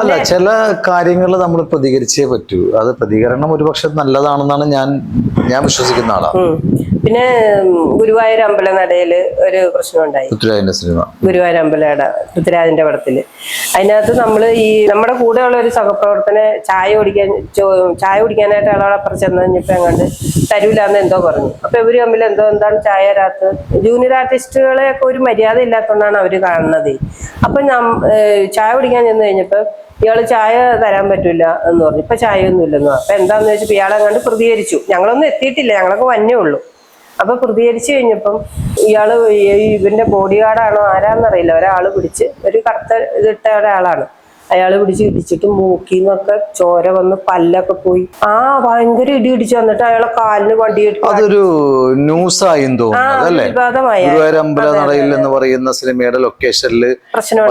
Speaker 2: അല്ല ചില കാര്യങ്ങൾ നമ്മൾ പ്രതികരിച്ചേ പറ്റൂ, അത് പ്രതികരണം ഒരുപക്ഷെ നല്ലതാണെന്നാണ് ഞാൻ വിശ്വസിക്കുന്ന ആളാണ്.
Speaker 1: പിന്നെ ഗുരുവായൂർ അമ്പലനടയില് ഒരു പ്രശ്നം ഉണ്ടായി. ഗുരുവായൂർ അമ്പലനട പൃഥ്വിരാജിന്റെ പടത്തില്. അതിനകത്ത് നമ്മള് ഈ നമ്മുടെ കൂടെയുള്ള ഒരു സഹപ്രവർത്തനെ ചായ കുടിക്കാനായിട്ട് ആളോട് അപ്പുറം ചെന്ന് കഴിഞ്ഞപ്പോ എങ്ങാണ്ട് തരൂലെന്ന് എന്തോ പറഞ്ഞു. അപ്പൊ ഇവര് തമ്മിൽ എന്താണ് ചായ രാത്ത് ജൂനിയർ ആർട്ടിസ്റ്റുകളെ ഒക്കെ ഒരു മര്യാദ ഇല്ലാത്തതുകൊണ്ടാണ് അവര് കാണുന്നത്. അപ്പൊ ചായ കുടിക്കാൻ ചെന്ന് കഴിഞ്ഞപ്പോ ഇയാള് ചായ തരാൻ പറ്റൂല എന്ന് പറഞ്ഞു. ഇപ്പൊ ചായ ഒന്നും ഇല്ലെന്ന്. അപ്പൊ എന്താന്ന് വെച്ചപ്പോ ഇയാളെങ്ങാണ്ട് പ്രതികരിച്ചു. ഞങ്ങളൊന്നും എത്തിയിട്ടില്ല, ഞങ്ങളൊക്കെ വന്നേ ഉള്ളൂ. അപ്പൊ പ്രതികരിച്ചു കഴിഞ്ഞപ്പം ഇയാള് ഇവന്റെ ബോഡി ഗാർഡാണോ ആരാന്നറിയില്ല, ഒരാള് പിടിച്ച്, ഒരു കറുത്ത ഇതിട്ട ഒരാളാണ്, അയാള് പിടിച്ച് ഇടിച്ചിട്ട് മൂക്കിന്നൊക്കെ ചോര വന്ന് പല്ലൊക്കെ പോയി. ഭയങ്കര ഇടി ഇടിച്ചു. വന്നിട്ട് അയാളെ കാലിന് വണ്ടി
Speaker 2: അതൊരു ന്യൂസായി എന്ന് പറയുന്ന സിനിമയുടെ ലൊക്കേഷനില്
Speaker 1: പ്രശ്നം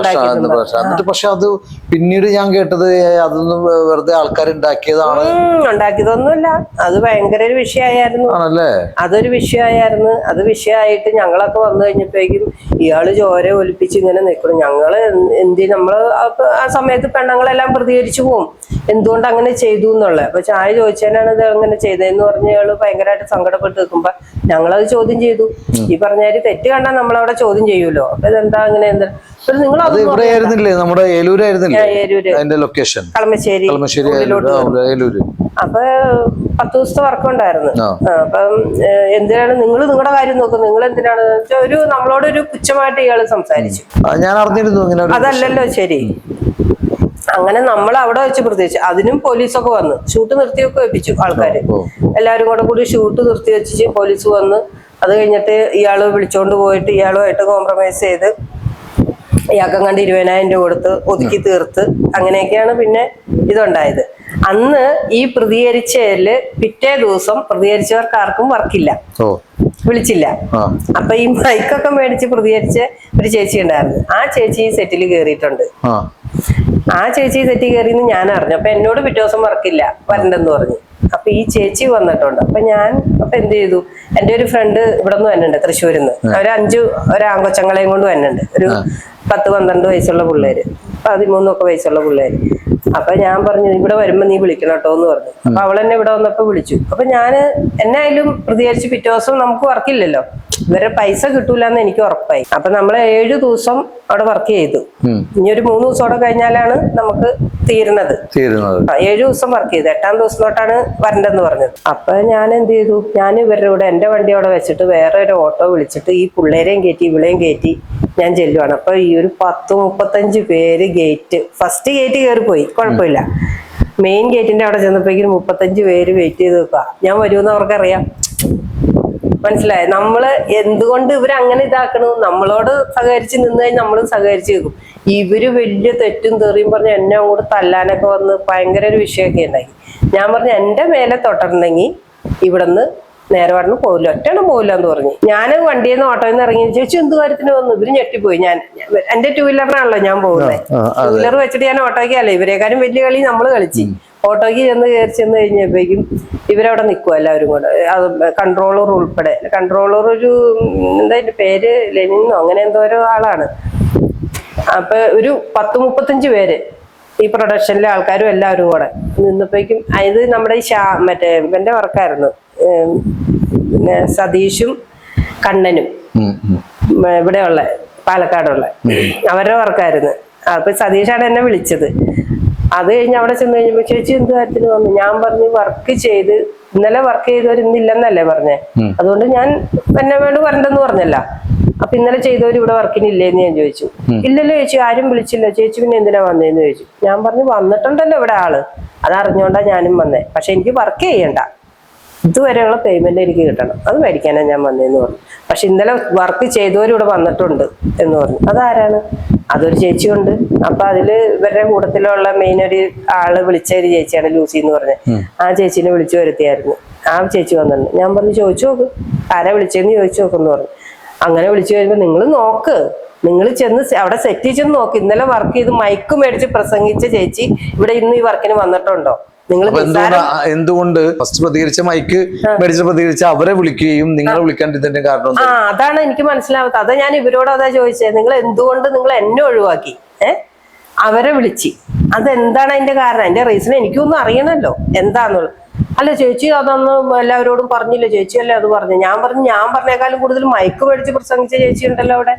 Speaker 2: എന്നിട്ട് പക്ഷെ അത് പിന്നീട് ഞാൻ കേട്ടത് അതൊന്നും വെറുതെ ആൾക്കാർ ഉണ്ടാക്കിയതാണ്.
Speaker 1: ഉണ്ടാക്കിയതൊന്നുമില്ല, അത് ഭയങ്കര ഒരു വിഷയമായിരുന്നു.
Speaker 2: ആണല്ലേ?
Speaker 1: അതൊരു വിഷയമായിരുന്നു. അത് വിഷയമായിട്ട് ഞങ്ങളൊക്കെ വന്നു കഴിഞ്ഞപ്പോഴേക്കും ഇയാള് ചോര ഒലിപ്പിച്ച് ഇങ്ങനെ നിൽക്കണം. ഞങ്ങള് നമ്മള് ആ സമയത്ത് പെണ്ണുങ്ങളെല്ലാം പ്രതികരിച്ചു പോകും, എന്തുകൊണ്ട് അങ്ങനെ ചെയ്തു എന്നുള്ളത്. അപ്പൊ ചായ ചോദിച്ചാലാണ് ഇത് അങ്ങനെ ചെയ്തതെന്ന് പറഞ്ഞ് ഇയാള് ഭയങ്കരമായിട്ട് സങ്കടപ്പെട്ട് നിൽക്കുമ്പോ ഞങ്ങളത് ചോദ്യം ചെയ്തു. ഈ പറഞ്ഞാല് തെറ്റ് കണ്ടാൽ നമ്മളവിടെ ചോദ്യം ചെയ്യുമല്ലോ. അപ്പൊ ഇതെന്താ അങ്ങനെ എന്താ നിങ്ങൾ
Speaker 2: നമ്മുടെ ലൊക്കേഷൻ കളമശ്ശേരി.
Speaker 1: അപ്പൊ 10 ദിവസത്തെ വർക്ക് ഉണ്ടായിരുന്നു. അപ്പം എന്തിനാണ് നിങ്ങളുടെ കാര്യം നോക്കുന്നത്, നിങ്ങൾ എന്തിനാണ് നമ്മളോടൊരു പുച്ഛമായിട്ട് ഇയാള് സംസാരിച്ചു.
Speaker 2: ഞാൻ അറിഞ്ഞിരുന്നു.
Speaker 1: അതല്ലല്ലോ ശരി. അങ്ങനെ നമ്മൾ അവിടെ വെച്ച് പ്രത്യേകിച്ച് അതിനും പോലീസൊക്കെ വന്ന് ഷൂട്ട് നിർത്തിയൊക്കെ വെപ്പിച്ചു. ആൾക്കാര് എല്ലാവരും കൂടി ഷൂട്ട് നിർത്തി വെച്ച് പോലീസ് വന്ന് അത് കഴിഞ്ഞിട്ട് ഇയാള് വിളിച്ചോണ്ട് പോയിട്ട് ഇയാളുമായിട്ട് കോംപ്രമൈസ് ചെയ്ത് ഇയാൾക്കങ്ങാണ്ട് 20,000 രൂപ കൊടുത്ത് ഒതുക്കി തീർത്ത് അങ്ങനെയൊക്കെയാണ് പിന്നെ ഇതുണ്ടായത്. അന്ന് ഈ പ്രതികരിച്ചതില് പിറ്റേ ദിവസം പ്രതികരിച്ചവർക്ക് ആർക്കും വർക്കില്ല, വിളിച്ചില്ല. അപ്പൊ ഈ മൈക്കൊക്കെ മേടിച്ച് പ്രതികരിച്ച ഒരു ചേച്ചി ഉണ്ടായിരുന്നു. ആ ചേച്ചി സെറ്റിൽ കയറിയിട്ടുണ്ട്. ആ ചേച്ചി സെറ്റിൽ കയറിയെന്ന് ഞാൻ അറിഞ്ഞു. അപ്പൊ എന്നോട് പിറ്റേ ദിവസം വർക്കില്ല, വരണ്ടെന്ന് പറഞ്ഞു. അപ്പൊ ഈ ചേച്ചി വന്നിട്ടുണ്ട്. അപ്പൊ എന്ത് ചെയ്തു, എന്റെ ഒരു ഫ്രണ്ട് ഇവിടെ നിന്ന് വന്നിട്ടുണ്ട്, തൃശ്ശൂരിൽ നിന്ന്. ഒരാങ്കൊച്ചങ്ങളെയും കൊണ്ട് വന്നിട്ടുണ്ട്, ഒരു 10-12 വയസ്സുള്ള പിള്ളേര്, 13 വയസ്സുള്ള പിള്ളേര്. അപ്പൊ ഞാൻ പറഞ്ഞു ഇവിടെ വരുമ്പോ നീ വിളിക്കണം കേട്ടോ എന്ന് പറഞ്ഞു. അപ്പൊ അവളെന്നെ ഇവിടെ വന്നപ്പോ വിളിച്ചു. അപ്പൊ ഞാന് എന്നായാലും പ്രതികരിച്ച് പിറ്റേ ദിവസം നമുക്ക് വർക്കില്ലല്ലോ, ഇവരെ പൈസ കിട്ടൂലെന്ന് എനിക്ക് ഉറപ്പായി. അപ്പൊ നമ്മള് 7 ദിവസം അവിടെ വർക്ക് ചെയ്തു. ഇനി ഒരു 3 ദിവസം അവിടെ കഴിഞ്ഞാലാണ് നമുക്ക് തീരുന്നത്. 7 ദിവസം വർക്ക് ചെയ്തു. 8ാം ദിവസം തൊട്ടാണ് വരണ്ടെന്ന് പറഞ്ഞത്. അപ്പൊ ഞാൻ എന്ത് ചെയ്തു, ഞാൻ ഇവരുടെ കൂടെ എന്റെ വണ്ടി അവിടെ വെച്ചിട്ട് വേറെ ഒരു ഓട്ടോ വിളിച്ചിട്ട് ഈ പിള്ളേരെയും കയറ്റി ഇവിളെയും കയറ്റി ഞാൻ ചെല്ലുവാണ്. അപ്പൊ ഈ ഒരു 10-35 പേര് ഫസ്റ്റ് ഗേറ്റ് കയറിപ്പോയി, കുഴപ്പമില്ല. മെയിൻ ഗേറ്റിന്റെ അവിടെ ചെന്നപ്പോഴേക്കും 35 പേര് വെയിറ്റ് ചെയ്ത് വെക്കുക. ഞാൻ വരുമെന്ന് അവർക്കറിയാം. മനസ്സിലായി? നമ്മള് എന്തുകൊണ്ട് ഇവരങ്ങനെ ഇതാക്കണു, നമ്മളോട് സഹകരിച്ച് നിന്ന് കഴിഞ്ഞാൽ നമ്മളും സഹകരിച്ച് നിൽക്കും. ഇവര് വലിയ തെറ്റും തെറിയും പറഞ്ഞ് എന്നെ അങ്ങോട്ട് തല്ലാനൊക്കെ വന്ന് ഭയങ്കര ഒരു വിഷയമൊക്കെ ഉണ്ടായി. ഞാൻ പറഞ്ഞു എന്റെ മേലെ തൊട്ടിട്ടുണ്ടെങ്കിൽ ഇവിടുന്ന് നേരെ പറഞ്ഞു പോകില്ല, ഒറ്റയാണ് പോകില്ല എന്ന് പറഞ്ഞു. ഞാൻ വണ്ടിയിൽ നിന്ന് ഓട്ടോയിൽ നിന്ന് ഇറങ്ങി ചോദിച്ചു എന്ത് കാര്യത്തിന് വന്നു. ഇവര് ഞെട്ടിപ്പോയി. എന്റെ 2 വീലറിനാണല്ലോ ഞാൻ പോകുന്നത്. 2 വീലർ വെച്ചിട്ട് ഞാൻ ഓട്ടോയ്ക്കല്ല, ഇവരെക്കാരും വലിയ കളി നമ്മള് കളിച്ച് ഓട്ടോയ്ക്ക് ചെന്ന് കഴിഞ്ഞപ്പോഴേക്കും ഇവരവിടെ നിൽക്കും എല്ലാവരും കൂടെ. അത് കൺട്രോളർ ഉൾപ്പെടെ. കൺട്രോളർ ഒരു എന്താ അതിന്റെ പേര്, ലെനിന്നോ അങ്ങനെ എന്തോ ഓരോ ആളാണ്. അപ്പൊ ഒരു 10-35 പേര് ഈ പ്രൊഡക്ഷനിലെ ആൾക്കാരും എല്ലാവരും കൂടെ നിന്നപ്പോഴേക്കും ഇത് നമ്മുടെ ഈ മറ്റേ ഇവന്റെ വർക്കായിരുന്നു, പിന്നെ സതീഷും കണ്ണനും ഇവിടെയുള്ള പാലക്കാടുള്ള അവരുടെ വർക്കായിരുന്നു. അപ്പൊ സതീഷാണ് എന്നെ വിളിച്ചത്. അത് കഴിഞ്ഞ് അവിടെ ചെന്ന് കഴിഞ്ഞപ്പോ ചേച്ചി എന്ത് കാര്യത്തിന് വന്നു. ഞാൻ പറഞ്ഞു വർക്ക് ചെയ്ത് ഇന്നലെ വർക്ക് ചെയ്തവർ ഇന്നില്ലെന്നല്ലേ പറഞ്ഞേ, അതുകൊണ്ട് ഞാൻ എന്നെ വേണ്ടി വരണ്ടെന്ന് പറഞ്ഞല്ല. അപ്പൊ ഇന്നലെ ചെയ്തവർ ഇവിടെ വർക്കിനില്ലേന്ന് ഞാൻ ചോദിച്ചു. ഇല്ലല്ലോ ചേച്ചി, ആരും വിളിച്ചില്ല. ചേച്ചി പിന്നെ എന്തിനാ വന്നേന്ന് ചോദിച്ചു. ഞാൻ പറഞ്ഞു വന്നിട്ടുണ്ടല്ലോ ഇവിടെ ആള്, അതറിഞ്ഞോണ്ടാ ഞാനും വന്നേ. പക്ഷെ എനിക്ക് വർക്ക് ചെയ്യണ്ട, ഇതുവരെയുള്ള പേയ്മെന്റ് എനിക്ക് കിട്ടണം, അത് മേടിക്കാനാണ് ഞാൻ വന്നേന്ന് പറഞ്ഞു. പക്ഷെ ഇന്നലെ വർക്ക് ചെയ്തവരും ഇവിടെ വന്നിട്ടുണ്ട് എന്ന് പറഞ്ഞു. അതാരാണ്? അതൊരു ചേച്ചിയുണ്ട്. അപ്പൊ അതില് ഇവരുടെ കൂട്ടത്തിലുള്ള മെയിൻ ഒരു ആള് വിളിച്ച ഒരു ചേച്ചിയാണ്, ലൂസി എന്ന് പറഞ്ഞത്. ആ ചേച്ചിനെ വിളിച്ചു വരുത്തിയായിരുന്നു. ആ ചേച്ചി വന്നിട്ടുണ്ട്. ഞാൻ പറഞ്ഞു ചോദിച്ചു നോക്ക്, ആരാ വിളിച്ചതെന്ന് ചോദിച്ചു നോക്കെന്ന് പറഞ്ഞു. അങ്ങനെ വിളിച്ചു വരുമ്പോ നിങ്ങൾ നോക്ക്, നിങ്ങൾ ചെന്ന് അവിടെ സെറ്റ് ചെന്ന് നോക്ക്. ഇന്നലെ വർക്ക് ചെയ്ത് മൈക്ക് മേടിച്ച് പ്രസംഗിച്ച ചേച്ചി ഇവിടെ ഇന്ന് ഈ വർക്കിന് വന്നിട്ടുണ്ടോ?
Speaker 2: എന്തുകൊണ്ട് ഫസ്റ്റ് പ്രതികരിച്ച മൈക്ക് മേടിച്ച് പ്രതികരിച്ച അവരെ വിളിക്കുകയും നിങ്ങളെ വിളിക്കാണ്ടിന്റെ കാരണം?
Speaker 1: അതാണ് എനിക്ക് മനസ്സിലാവാത്തത്. അതാ ഞാൻ ഇവരോട് അതാ ചോദിച്ചത്, നിങ്ങൾ എന്തുകൊണ്ട് നിങ്ങൾ എന്നെ ഒഴിവാക്കി അവരെ വിളിച്ച്? അതെന്താണ് അതിന്റെ കാരണം? അതിന്റെ റീസൺ എനിക്കൊന്നും അറിയണല്ലോ എന്താന്നുള്ളത്. അല്ല ചേച്ചി അതൊന്നും എല്ലാവരോടും പറഞ്ഞില്ല, ചേച്ചിയല്ലേ അത് പറഞ്ഞു. ഞാൻ പറഞ്ഞേക്കാളും കൂടുതൽ മൈക്ക് മേടിച്ച് പ്രസംഗിച്ച ചേച്ചി ഉണ്ടല്ലോ അവിടെ.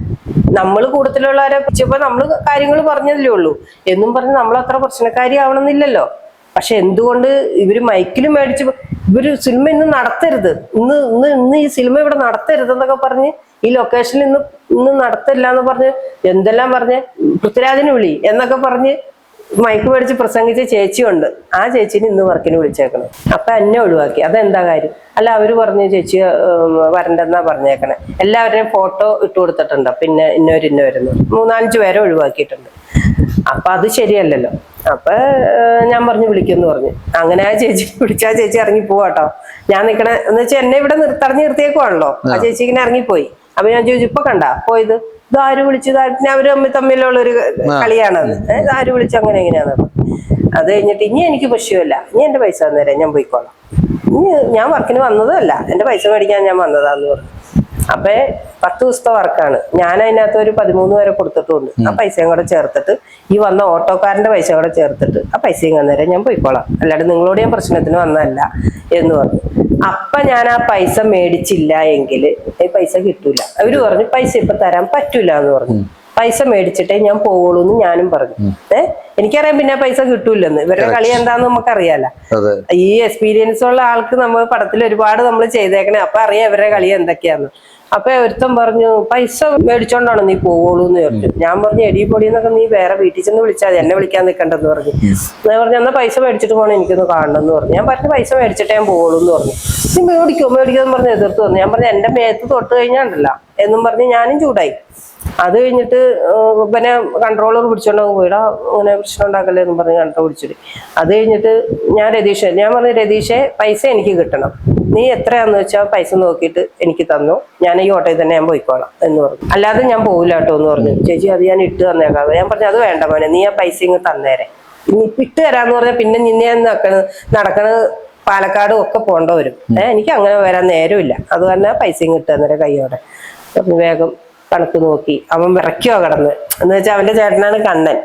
Speaker 1: നമ്മൾ കൂടുതലുള്ളവരെ ഇപ്പൊ നമ്മള് കാര്യങ്ങൾ പറഞ്ഞതല്ലേ ഉള്ളൂ എന്നും പറഞ്ഞ് നമ്മൾ അത്ര പ്രശ്നക്കാരി ആവണമെന്നില്ലല്ലോ. പക്ഷെ എന്തുകൊണ്ട് ഇവര് മൈക്കിലും മേടിച്ച് ഇവര് സിനിമ ഇന്ന് നടത്തരുത്, ഇന്ന് ഈ സിനിമ ഇവിടെ നടത്തരുത് എന്നൊക്കെ പറഞ്ഞ് ഈ ലൊക്കേഷനിൽ ഇന്ന് നടത്തില്ല എന്ന് പറഞ്ഞ് എന്തെല്ലാം പറഞ്ഞ് പൃഥ്വിരാജിന് വിളി എന്നൊക്കെ പറഞ്ഞ് മൈക്ക് മേടിച്ച് പ്രസംഗിച്ച ചേച്ചിയുണ്ട്. ആ ചേച്ചിനെ ഇന്ന് വർക്കിന് വിളിച്ചേക്കണം. അപ്പൊ എന്നെ ഒഴിവാക്കി. അതെന്താ കാര്യം? അല്ല അവര് പറഞ്ഞു ചേച്ചി വരണ്ടെന്നാ പറഞ്ഞേക്കണേ. എല്ലാവരുടെയും ഫോട്ടോ ഇട്ട് കൊടുത്തിട്ടുണ്ട്. പിന്നെ ഇന്നവരുന്നു 3-5 പേരെ ഒഴിവാക്കിയിട്ടുണ്ട്. അപ്പൊ അത് ശരിയല്ലല്ലോ. അപ്പൊ ഞാൻ പറഞ്ഞു വിളിക്കുമെന്ന് പറഞ്ഞു. അങ്ങനെ ആ ചേച്ചി വിളിച്ചാ ചേച്ചി ഇറങ്ങി പോവാട്ടോ. ഞാൻ നിക്കണേ എന്ന് വെച്ചാൽ എന്നെ ഇവിടെ തടഞ്ഞു നിർത്തിയേക്കുവാണല്ലോ. ആ ചേച്ചി ഇങ്ങനെ ഇറങ്ങിപ്പോയി. അപ്പൊ ഞാൻ ചോദിച്ചു ഇപ്പൊ കണ്ടാ പോയത്, ഇതാര് വിളിച്ചത്? അവര് തമ്മിലുള്ള ഒരു കളിയാണത്. ഇതാര് വിളിച്ചു അങ്ങനെ എങ്ങനെയാന്ന്. അത് കഴിഞ്ഞിട്ട് ഇനി എനിക്ക് പ്രശ്നമില്ല, ഇനി എന്റെ പൈസ തന്നേരെ, ഞാൻ പോയിക്കോളാം. ഇനി ഞാൻ വർക്കിന് വന്നതല്ല, എന്റെ പൈസ മേടിക്കാൻ ഞാൻ വന്നതാന്ന് പറഞ്ഞു. അപ്പൊ 10 ദിവസത്തെ വർക്കാണ്. ഞാൻ അതിനകത്ത് ഒരു 13 വരെ കൊടുത്തിട്ടുണ്ട്. ആ പൈസയും കൂടെ ചേർത്തിട്ട് ഈ വന്ന ഓട്ടോക്കാരന്റെ പൈസ കൂടെ ചേർത്തിട്ട് ആ പൈസയും അന്നേരം ഞാൻ പോയിക്കോളാം, അല്ലാണ്ട് നിങ്ങളോട് ഞാൻ പ്രശ്നത്തിന് വന്നതല്ല എന്ന് പറഞ്ഞു. അപ്പൊ ഞാൻ ആ പൈസ മേടിച്ചില്ല എങ്കിൽ പൈസ കിട്ടൂല. അവര് പറഞ്ഞു പൈസ ഇപ്പൊ തരാൻ പറ്റൂല എന്ന് പറഞ്ഞു. പൈസ മേടിച്ചിട്ടേ ഞാൻ പോവുള്ളൂ എന്ന് ഞാനും പറഞ്ഞു. എനിക്കറിയാം പിന്നെ പൈസ കിട്ടൂലെന്ന്. ഇവരുടെ കളി എന്താന്ന് നമുക്കറിയാലോ. ഈ എക്സ്പീരിയൻസ് ഉള്ള ആൾക്ക് നമ്മൾ പടത്തിൽ ഒരുപാട് നമ്മൾ ചെയ്തേക്കണേ. അപ്പൊ അറിയാം ഇവരുടെ കളി എന്തൊക്കെയാന്ന്. അപ്പൊ ഒരുത്തൻ പറഞ്ഞു പൈസ മേടിച്ചോണ്ടാണ് നീ പോവുള്ളൂ എന്ന് ചോദിച്ചു. ഞാൻ പറഞ്ഞു എടി പൊടി എന്നൊക്കെ നീ വേറെ വീട്ടിൽ ചെന്ന് വിളിച്ചാൽ എന്നെ വിളിക്കാൻ നിൽക്കണ്ടെന്ന് പറഞ്ഞു. ഞാൻ പറഞ്ഞു എന്നാ പൈസ മേടിച്ചിട്ട് പോകണം, എനിക്കൊന്ന് കാണണമെന്ന് പറഞ്ഞു. ഞാൻ പറഞ്ഞു പൈസ മേടിച്ചിട്ടേ ഞാൻ പോവുള്ളൂ എന്ന് പറഞ്ഞു. നീ മേടിക്കുമെന്ന് പറഞ്ഞ് എതിർത്ത് വന്നു. ഞാൻ പറഞ്ഞു എന്റെ മേത്ത് തൊട്ട് കഴിഞ്ഞാണ്ടല്ല എന്നും പറഞ്ഞ് ഞാനും ചൂടായി. അത് കഴിഞ്ഞിട്ട് പിന്നെ കൺട്രോളർ പിടിച്ചോണ്ട് പോയിടാ, അങ്ങനെ പ്രശ്നം ഉണ്ടാക്കല്ലേ എന്നും പറഞ്ഞ് കൺട്രോൾ പിടിച്ചിട്ട്. അത് കഴിഞ്ഞിട്ട് ഞാൻ പറഞ്ഞു രതീഷെ പൈസ എനിക്ക് കിട്ടണം, നീ എത്രയാന്ന് വെച്ചാൽ പൈസ നോക്കിയിട്ട് എനിക്ക് തന്നു, ഞാൻ ഈ ഓട്ടോയിൽ തന്നെ ഞാൻ പോയിക്കോളാം എന്ന് പറഞ്ഞു. അല്ലാതെ ഞാൻ പോകില്ല കേട്ടോ എന്ന് പറഞ്ഞു. ചേച്ചി അത് ഞാൻ ഇട്ട് തന്നേക്കാം. ഞാൻ പറഞ്ഞു അത് വേണ്ട മോനെ, നീ ആ പൈസ ഇങ്ങ് തന്നേരെ. ഇനി ഇട്ട് തരാന്ന് പറഞ്ഞാൽ പിന്നെ നിന്നെ നടക്കണ പാലക്കാടും ഒക്കെ പോകേണ്ട വരും. എനിക്ക് അങ്ങനെ വരാൻ നേരമില്ല. അത് തന്നെ പൈസയും കിട്ടുക അന്നേരം കയ്യോടെ. അപ്പം വേഗം കണക്ക് നോക്കി അവൻ വിറയ്ക്കോ കിടന്ന്, എന്ന് വെച്ചാൽ അവന്റെ ചേട്ടനാണ് കണ്ണൻ.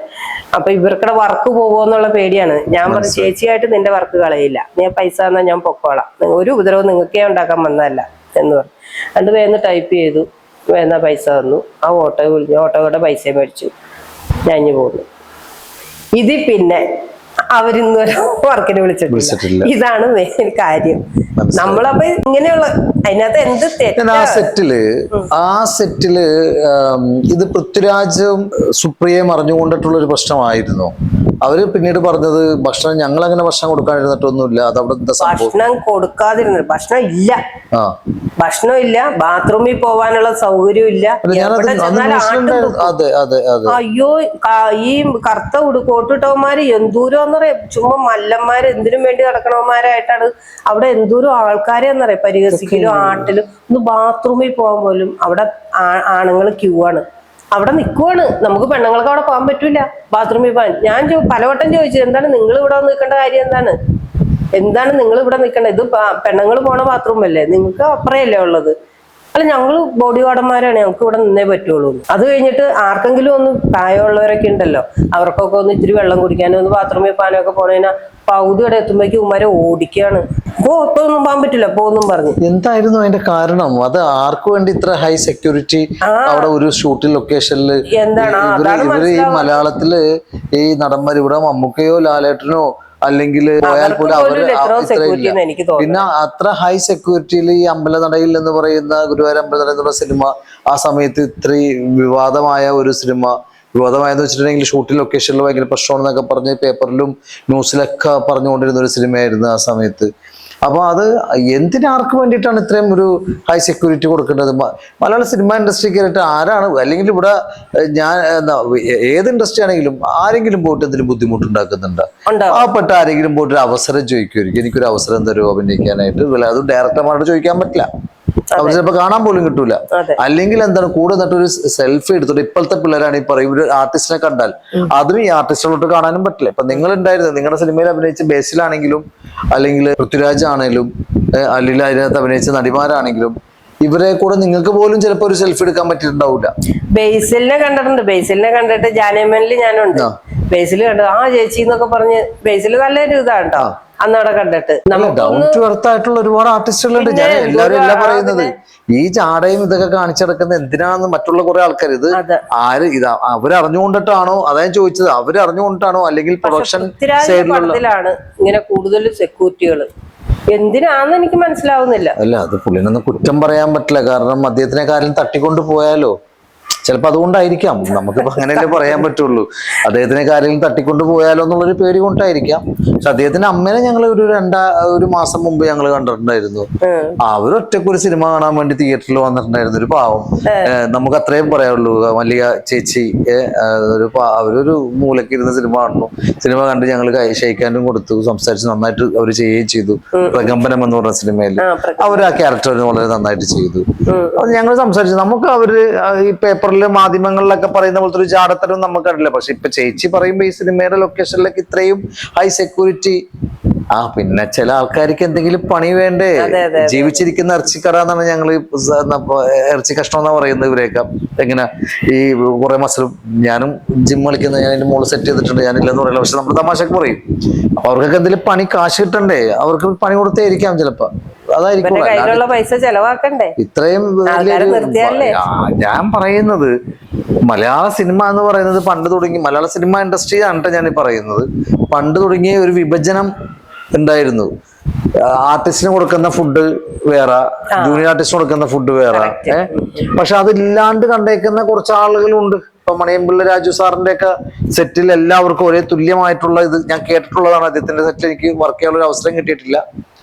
Speaker 1: അപ്പൊ ഇവർക്കടെ വർക്ക് പോകുമെന്നുള്ള പേടിയാണ്. ഞാൻ പറഞ്ഞു ചേച്ചിയായിട്ട് നിന്റെ വർക്ക് കളയില്ല, നീ പൈസ തന്നാ ഞാൻ പൊക്കോളാം, ഒരു ഉപദ്രവം നിങ്ങൾക്കേ ഉണ്ടാക്കാൻ വന്നതല്ല എന്ന് പറഞ്ഞു. അത് വേഗം ടൈപ്പ് ചെയ്തു, വേഗം പൈസ തന്നു. ആ ഓട്ടോ വിളിച്ചു, ഓട്ടോയുടെ പൈസ മേടിച്ചു, ഞാൻ പോകുന്നു. ഇതിൽ പിന്നെ അവരിന്ന് വർക്കിന് വിളിച്ചിട്ടില്ല. ഇതാണ് മെയിൻ കാര്യം. നമ്മളപ്പോ ഇങ്ങനെയുള്ള അതിനകത്ത് എന്ത്
Speaker 2: ആ സെറ്റില് ഇത് പൃഥ്വിരാജും സുപ്രിയയും അറിഞ്ഞുകൊണ്ടിട്ടുള്ള ഒരു പ്രശ്നമായിരുന്നു. അവര് പിന്നീട് പറഞ്ഞത് ഭക്ഷണം ഞങ്ങൾ അങ്ങനെ ഭക്ഷണം കൊടുക്കാതിരുന്നിട്ടൊന്നുമില്ല, അതവിടെ
Speaker 1: ഭക്ഷണം കൊടുക്കാതിരുന്നത്, ഭക്ഷണം ഇല്ല, ഭക്ഷണം ഇല്ല, ബാത്റൂമിൽ പോവാനുള്ള സൗകര്യം ഇല്ല. അയ്യോ ഈ കറുത്ത കോട്ടിട്ടവന്മാര് എന്തൂരോന്നറിയാം, ചുമ്മാ മല്ലന്മാര് എന്തിനും വേണ്ടി നടക്കണവന്മാരായിട്ടാണ് അവിടെ എന്തോരം ആൾക്കാരെ എന്നറിയാം പരിഹസിക്കലും ആട്ടിലും. ഒന്ന് ബാത്റൂമിൽ പോകാൻ പോലും അവിടെ ആണുങ്ങൾ ക്യൂ ആണ്, അവിടെ നിൽക്കുവാണ്. നമുക്ക് പെണ്ണുങ്ങൾക്ക് അവിടെ പോകാൻ പറ്റൂല ബാത്റൂമിൽ പോകാൻ. ഞാൻ പലവട്ടം ചോദിച്ചു, എന്താണ് നിങ്ങൾ ഇവിടെ നിൽക്കേണ്ട കാര്യം, എന്താണ് നിങ്ങൾ ഇവിടെ നിൽക്കേണ്ടത്, ഇത് പെണ്ണുങ്ങൾ പോണ ബാത്റൂം അല്ലേ, നിങ്ങൾക്ക് അപ്പുറയല്ലേ ഉള്ളത്. അല്ല ഞങ്ങൾ ബോഡി ഗാർഡന്മാരാണ്, ഞങ്ങൾക്ക് ഇവിടെ നിന്നേ പറ്റുള്ളൂ. അത് കഴിഞ്ഞിട്ട് ആർക്കെങ്കിലും ഒന്ന് പ്രായമുള്ളവരൊക്കെ ഉണ്ടല്ലോ, അവർക്കൊക്കെ ഒന്ന് ഇത്തിരി വെള്ളം കുടിക്കാനോ ഒന്ന് ബാത്റൂമിൽ പോകാനോ ഒക്കെ പോണേനാ പകുതി ഇവിടെ എത്തുമ്പോഴേക്കും ഉമ്മാരെ ഓടിക്കുകയാണ്. ഇപ്പൊ ഒന്നും പോകാൻ പറ്റില്ല പോന്നും പറഞ്ഞു.
Speaker 2: എന്തായിരുന്നു അതിന്റെ കാരണം? അത് ആർക്കു വേണ്ടി ഇത്ര ഹൈ സെക്യൂരിറ്റി അവിടെ ഒരു ഷൂട്ടിംഗ് ലൊക്കേഷനില്? ഇവര് ഈ മലയാളത്തില് ഈ നടന്മാർ ഇവിടെ മമ്മൂക്കയോ ലാലേട്ടനോ അല്ലെങ്കിൽ പോയാൽ പോലും അവര് പിന്നെ അത്ര ഹൈ സെക്യൂരിറ്റിയിൽ ഈ അമ്പലനടയിൽ എന്ന് പറയുന്ന ഗുരുവായൂർ അമ്പലനട എന്നുള്ള സിനിമ ആ സമയത്ത് ഇത്രയും വിവാദമായ ഒരു സിനിമ, വിവാദമായെന്ന് വെച്ചിട്ടുണ്ടെങ്കിൽ ഷൂട്ടിംഗ് ലൊക്കേഷനിൽ ഭയങ്കര പ്രശ്നമാണെന്നൊക്കെ പറഞ്ഞ് പേപ്പറിലും ന്യൂസിലൊക്കെ പറഞ്ഞുകൊണ്ടിരുന്ന ഒരു സിനിമയായിരുന്നു ആ സമയത്ത്. അപ്പൊ അത് എന്തിനാർക്ക് വേണ്ടിയിട്ടാണ് ഇത്രയും ഒരു ഹൈ സെക്യൂരിറ്റി കൊടുക്കേണ്ടത്? മലയാള സിനിമ ഇൻഡസ്ട്രിക്കായിട്ട് ആരാണ്, അല്ലെങ്കിൽ ഇവിടെ ഞാൻ ഏത് ഇൻഡസ്ട്രി ആണെങ്കിലും ആരെങ്കിലും പോയിട്ട് എന്തെങ്കിലും ബുദ്ധിമുട്ടുണ്ടാക്കുന്നുണ്ടോ? പാവപ്പെട്ട ആരെങ്കിലും പോയിട്ട് ഒരു അവസരം ചോദിക്കുമായിരിക്കും, എനിക്കൊരു അവസരം തരുമോ അഭിനയിക്കാനായിട്ട്? അത് ഡയറക്ടർമാരോട് ചോദിക്കാൻ പറ്റില്ല, അവർ ചിലപ്പോ കാണാൻ പോലും കിട്ടൂല. അല്ലെങ്കിൽ എന്താണ് കൂടെ നിന്നിട്ടൊരു സെൽഫി എടുത്തിട്ട്, ഇപ്പോഴത്തെ പിള്ളേരാണ് ഈ പറയും ഒരു ആർട്ടിസ്റ്റിനെ കണ്ടാൽ അതും ഈ ആർട്ടിസ്റ്റിനോട്ട് കാണാനും പറ്റില്ല. ഇപ്പൊ നിങ്ങൾ ഉണ്ടായിരുന്നു, നിങ്ങളുടെ സിനിമയിൽ അഭിനയിച്ച ബേസിലാണെങ്കിലും അല്ലെങ്കിൽ പൃഥ്വിരാജ് ആണെങ്കിലും അല്ലെങ്കിൽ അതിനകത്ത് അഭിനയിച്ച നടിമാരാണെങ്കിലും ഇവരെ കൂടെ നിങ്ങൾക്ക് പോലും ചിലപ്പോ ഒരു സെൽഫി എടുക്കാൻ പറ്റിയിട്ടുണ്ടാവില്ല.
Speaker 1: ബേസിലിനെ കണ്ടിട്ടുണ്ട്, ബേസിലിനെ കണ്ടിട്ട് ജാനമനിൽ ഞാനുണ്ട്, ബേസിൽ കണ്ടു ആ ചേച്ചി എന്നൊക്കെ പറഞ്ഞ് ബേസിൽ നല്ലൊരു ഇതാണ് കേട്ടോ അന്നവിടെ കണ്ടിട്ട്.
Speaker 2: ഡൗൺ ടു എർത്ത് ആയിട്ടുള്ള ഒരുപാട് ആർട്ടിസ്റ്റുകളുണ്ട്. ഞാൻ എല്ലാവരും എല്ലാം പറയുന്നത് ഈ ജാടയും ഇതൊക്കെ കാണിച്ചെടുക്കുന്നത് എന്തിനാണെന്ന് മറ്റുള്ള കുറെ ആൾക്കാർ ഇത് ആര് ഇത് അവരറിഞ്ഞുകൊണ്ടിട്ടാണോ, അതാ ഞാൻ ചോദിച്ചത്, അവരറിഞ്ഞുകൊണ്ടിട്ടാണോ അല്ലെങ്കിൽ പ്രൊഡക്ഷൻ
Speaker 1: സൈഡിലാണ് ഇങ്ങനെ കൂടുതൽ സെക്യൂരിറ്റികൾ എന്തിനാന്ന് എനിക്ക് മനസ്സിലാവുന്നില്ല.
Speaker 2: അല്ല അത് പുള്ളിനൊന്നും കുറ്റം പറയാൻ പറ്റില്ല, കാരണം അദ്ദേഹത്തിനെ കാര്യം തട്ടിക്കൊണ്ട് പോയാലോ ചിലപ്പോ അതുകൊണ്ടായിരിക്കാം, നമുക്കിപ്പോ അങ്ങനെയല്ലേ പറയാൻ പറ്റുള്ളൂ. അദ്ദേഹത്തിനെ കാര്യം തട്ടിക്കൊണ്ട് പോയാലോ എന്നുള്ളൊരു പേടി കൊണ്ടായിരിക്കാം. പക്ഷെ അദ്ദേഹത്തിന്റെ അമ്മേനെ ഞങ്ങൾ ഒരു മാസം മുമ്പ് ഞങ്ങൾ കണ്ടിട്ടുണ്ടായിരുന്നു. അവരൊറ്റക്ക് ഒരു സിനിമ കാണാൻ വേണ്ടി തിയേറ്ററിൽ വന്നിട്ടുണ്ടായിരുന്നു. ഒരു പാവം, നമുക്ക് അത്രയും പറയാനുള്ളൂ. മല്ലിക ചേച്ചി അവരൊരു മൂലക്ക് ഇരുന്ന സിനിമ കാണുന്നു. സിനിമ കണ്ട് ഞങ്ങൾ ഷെയ്ക്കാനും കൊടുത്തു, സംസാരിച്ച് നന്നായിട്ട് അവർ ചെയ്യുകയും ചെയ്തു. പ്രകമ്പനം എന്ന് പറഞ്ഞ സിനിമയിൽ അവർ ആ ക്യാരക്ടറിന് വളരെ നന്നായിട്ട് ചെയ്തു. അത് ഞങ്ങൾ സംസാരിച്ചു. നമുക്ക് അവര് ഈ പേപ്പറിൽ മാധ്യമങ്ങളിലൊക്കെ പറയുന്ന പോലത്തെ ഒരു ജാടത്തരം നമുക്ക് അറിയില്ല. പക്ഷെ ഇപ്പൊ ചേച്ചി പറയുമ്പോ ഈ സിനിമയുടെ ലൊക്കേഷനിലൊക്കെ ഇത്രയും ഹൈ സെക്യൂരിറ്റി, പിന്നെ ചില ആൾക്കാർക്ക് എന്തെങ്കിലും പണി വേണ്ടേ? ജീവിച്ചിരിക്കുന്ന ഇറച്ചിക്കട എന്നാണ് ഞങ്ങൾ ഇറച്ചി കഷ്ണം എന്നാ പറയുന്നത്. ഇവരെയൊക്കെ എങ്ങനെ ഈ കുറെ മസിലും, ഞാനും ജിം കളിക്കുന്ന ഞാൻ അതിന്റെ മുകളിൽ സെറ്റ് ചെയ്തിട്ടുണ്ട്, ഞാനില്ലെന്ന് പറയില്ല, പക്ഷെ നമ്മൾ തമാശക്ക് പറയും. അപ്പൊ അവർക്കൊക്കെ എന്തെങ്കിലും പണി കാശ് കിട്ടണ്ടേ? അവർക്ക് പണി കൊടുത്തേ ഇരിക്കാം ചിലപ്പോ, അതായിരിക്കും ഇത്രയും. ഞാൻ പറയുന്നത് മലയാള സിനിമ എന്ന് പറയുന്നത് പണ്ട് തുടങ്ങി, മലയാള സിനിമ ഇൻഡസ്ട്രി ആണ് ഞാൻ പറയുന്നത്, പണ്ട് തുടങ്ങിയ ഒരു വിഭജനം ഉണ്ടായിരുന്നു. ആർട്ടിസ്റ്റിന് കൊടുക്കുന്ന ഫുഡ് വേറെ, ജൂനിയർ ആർട്ടിസ്റ്റിന് കൊടുക്കുന്ന ഫുഡ് വേറെ. പക്ഷെ അതില്ലാണ്ട് കണ്ടേക്കുന്ന കുറച്ച് ആളുകളുണ്ട്. ഇപ്പൊ മണിയമ്പിള്ള രാജു സാറിന്റെ ഒക്കെ സെറ്റിൽ എല്ലാവർക്കും ഒരേ തുല്യമായിട്ടുള്ള ഇത് ഞാൻ കേട്ടിട്ടുള്ളതാണ്. അദ്ദേഹത്തിന്റെ സെറ്റിൽ എനിക്ക് വർക്ക് ചെയ്യാനുള്ള ഒരു അവസരം കിട്ടിയിട്ടില്ല.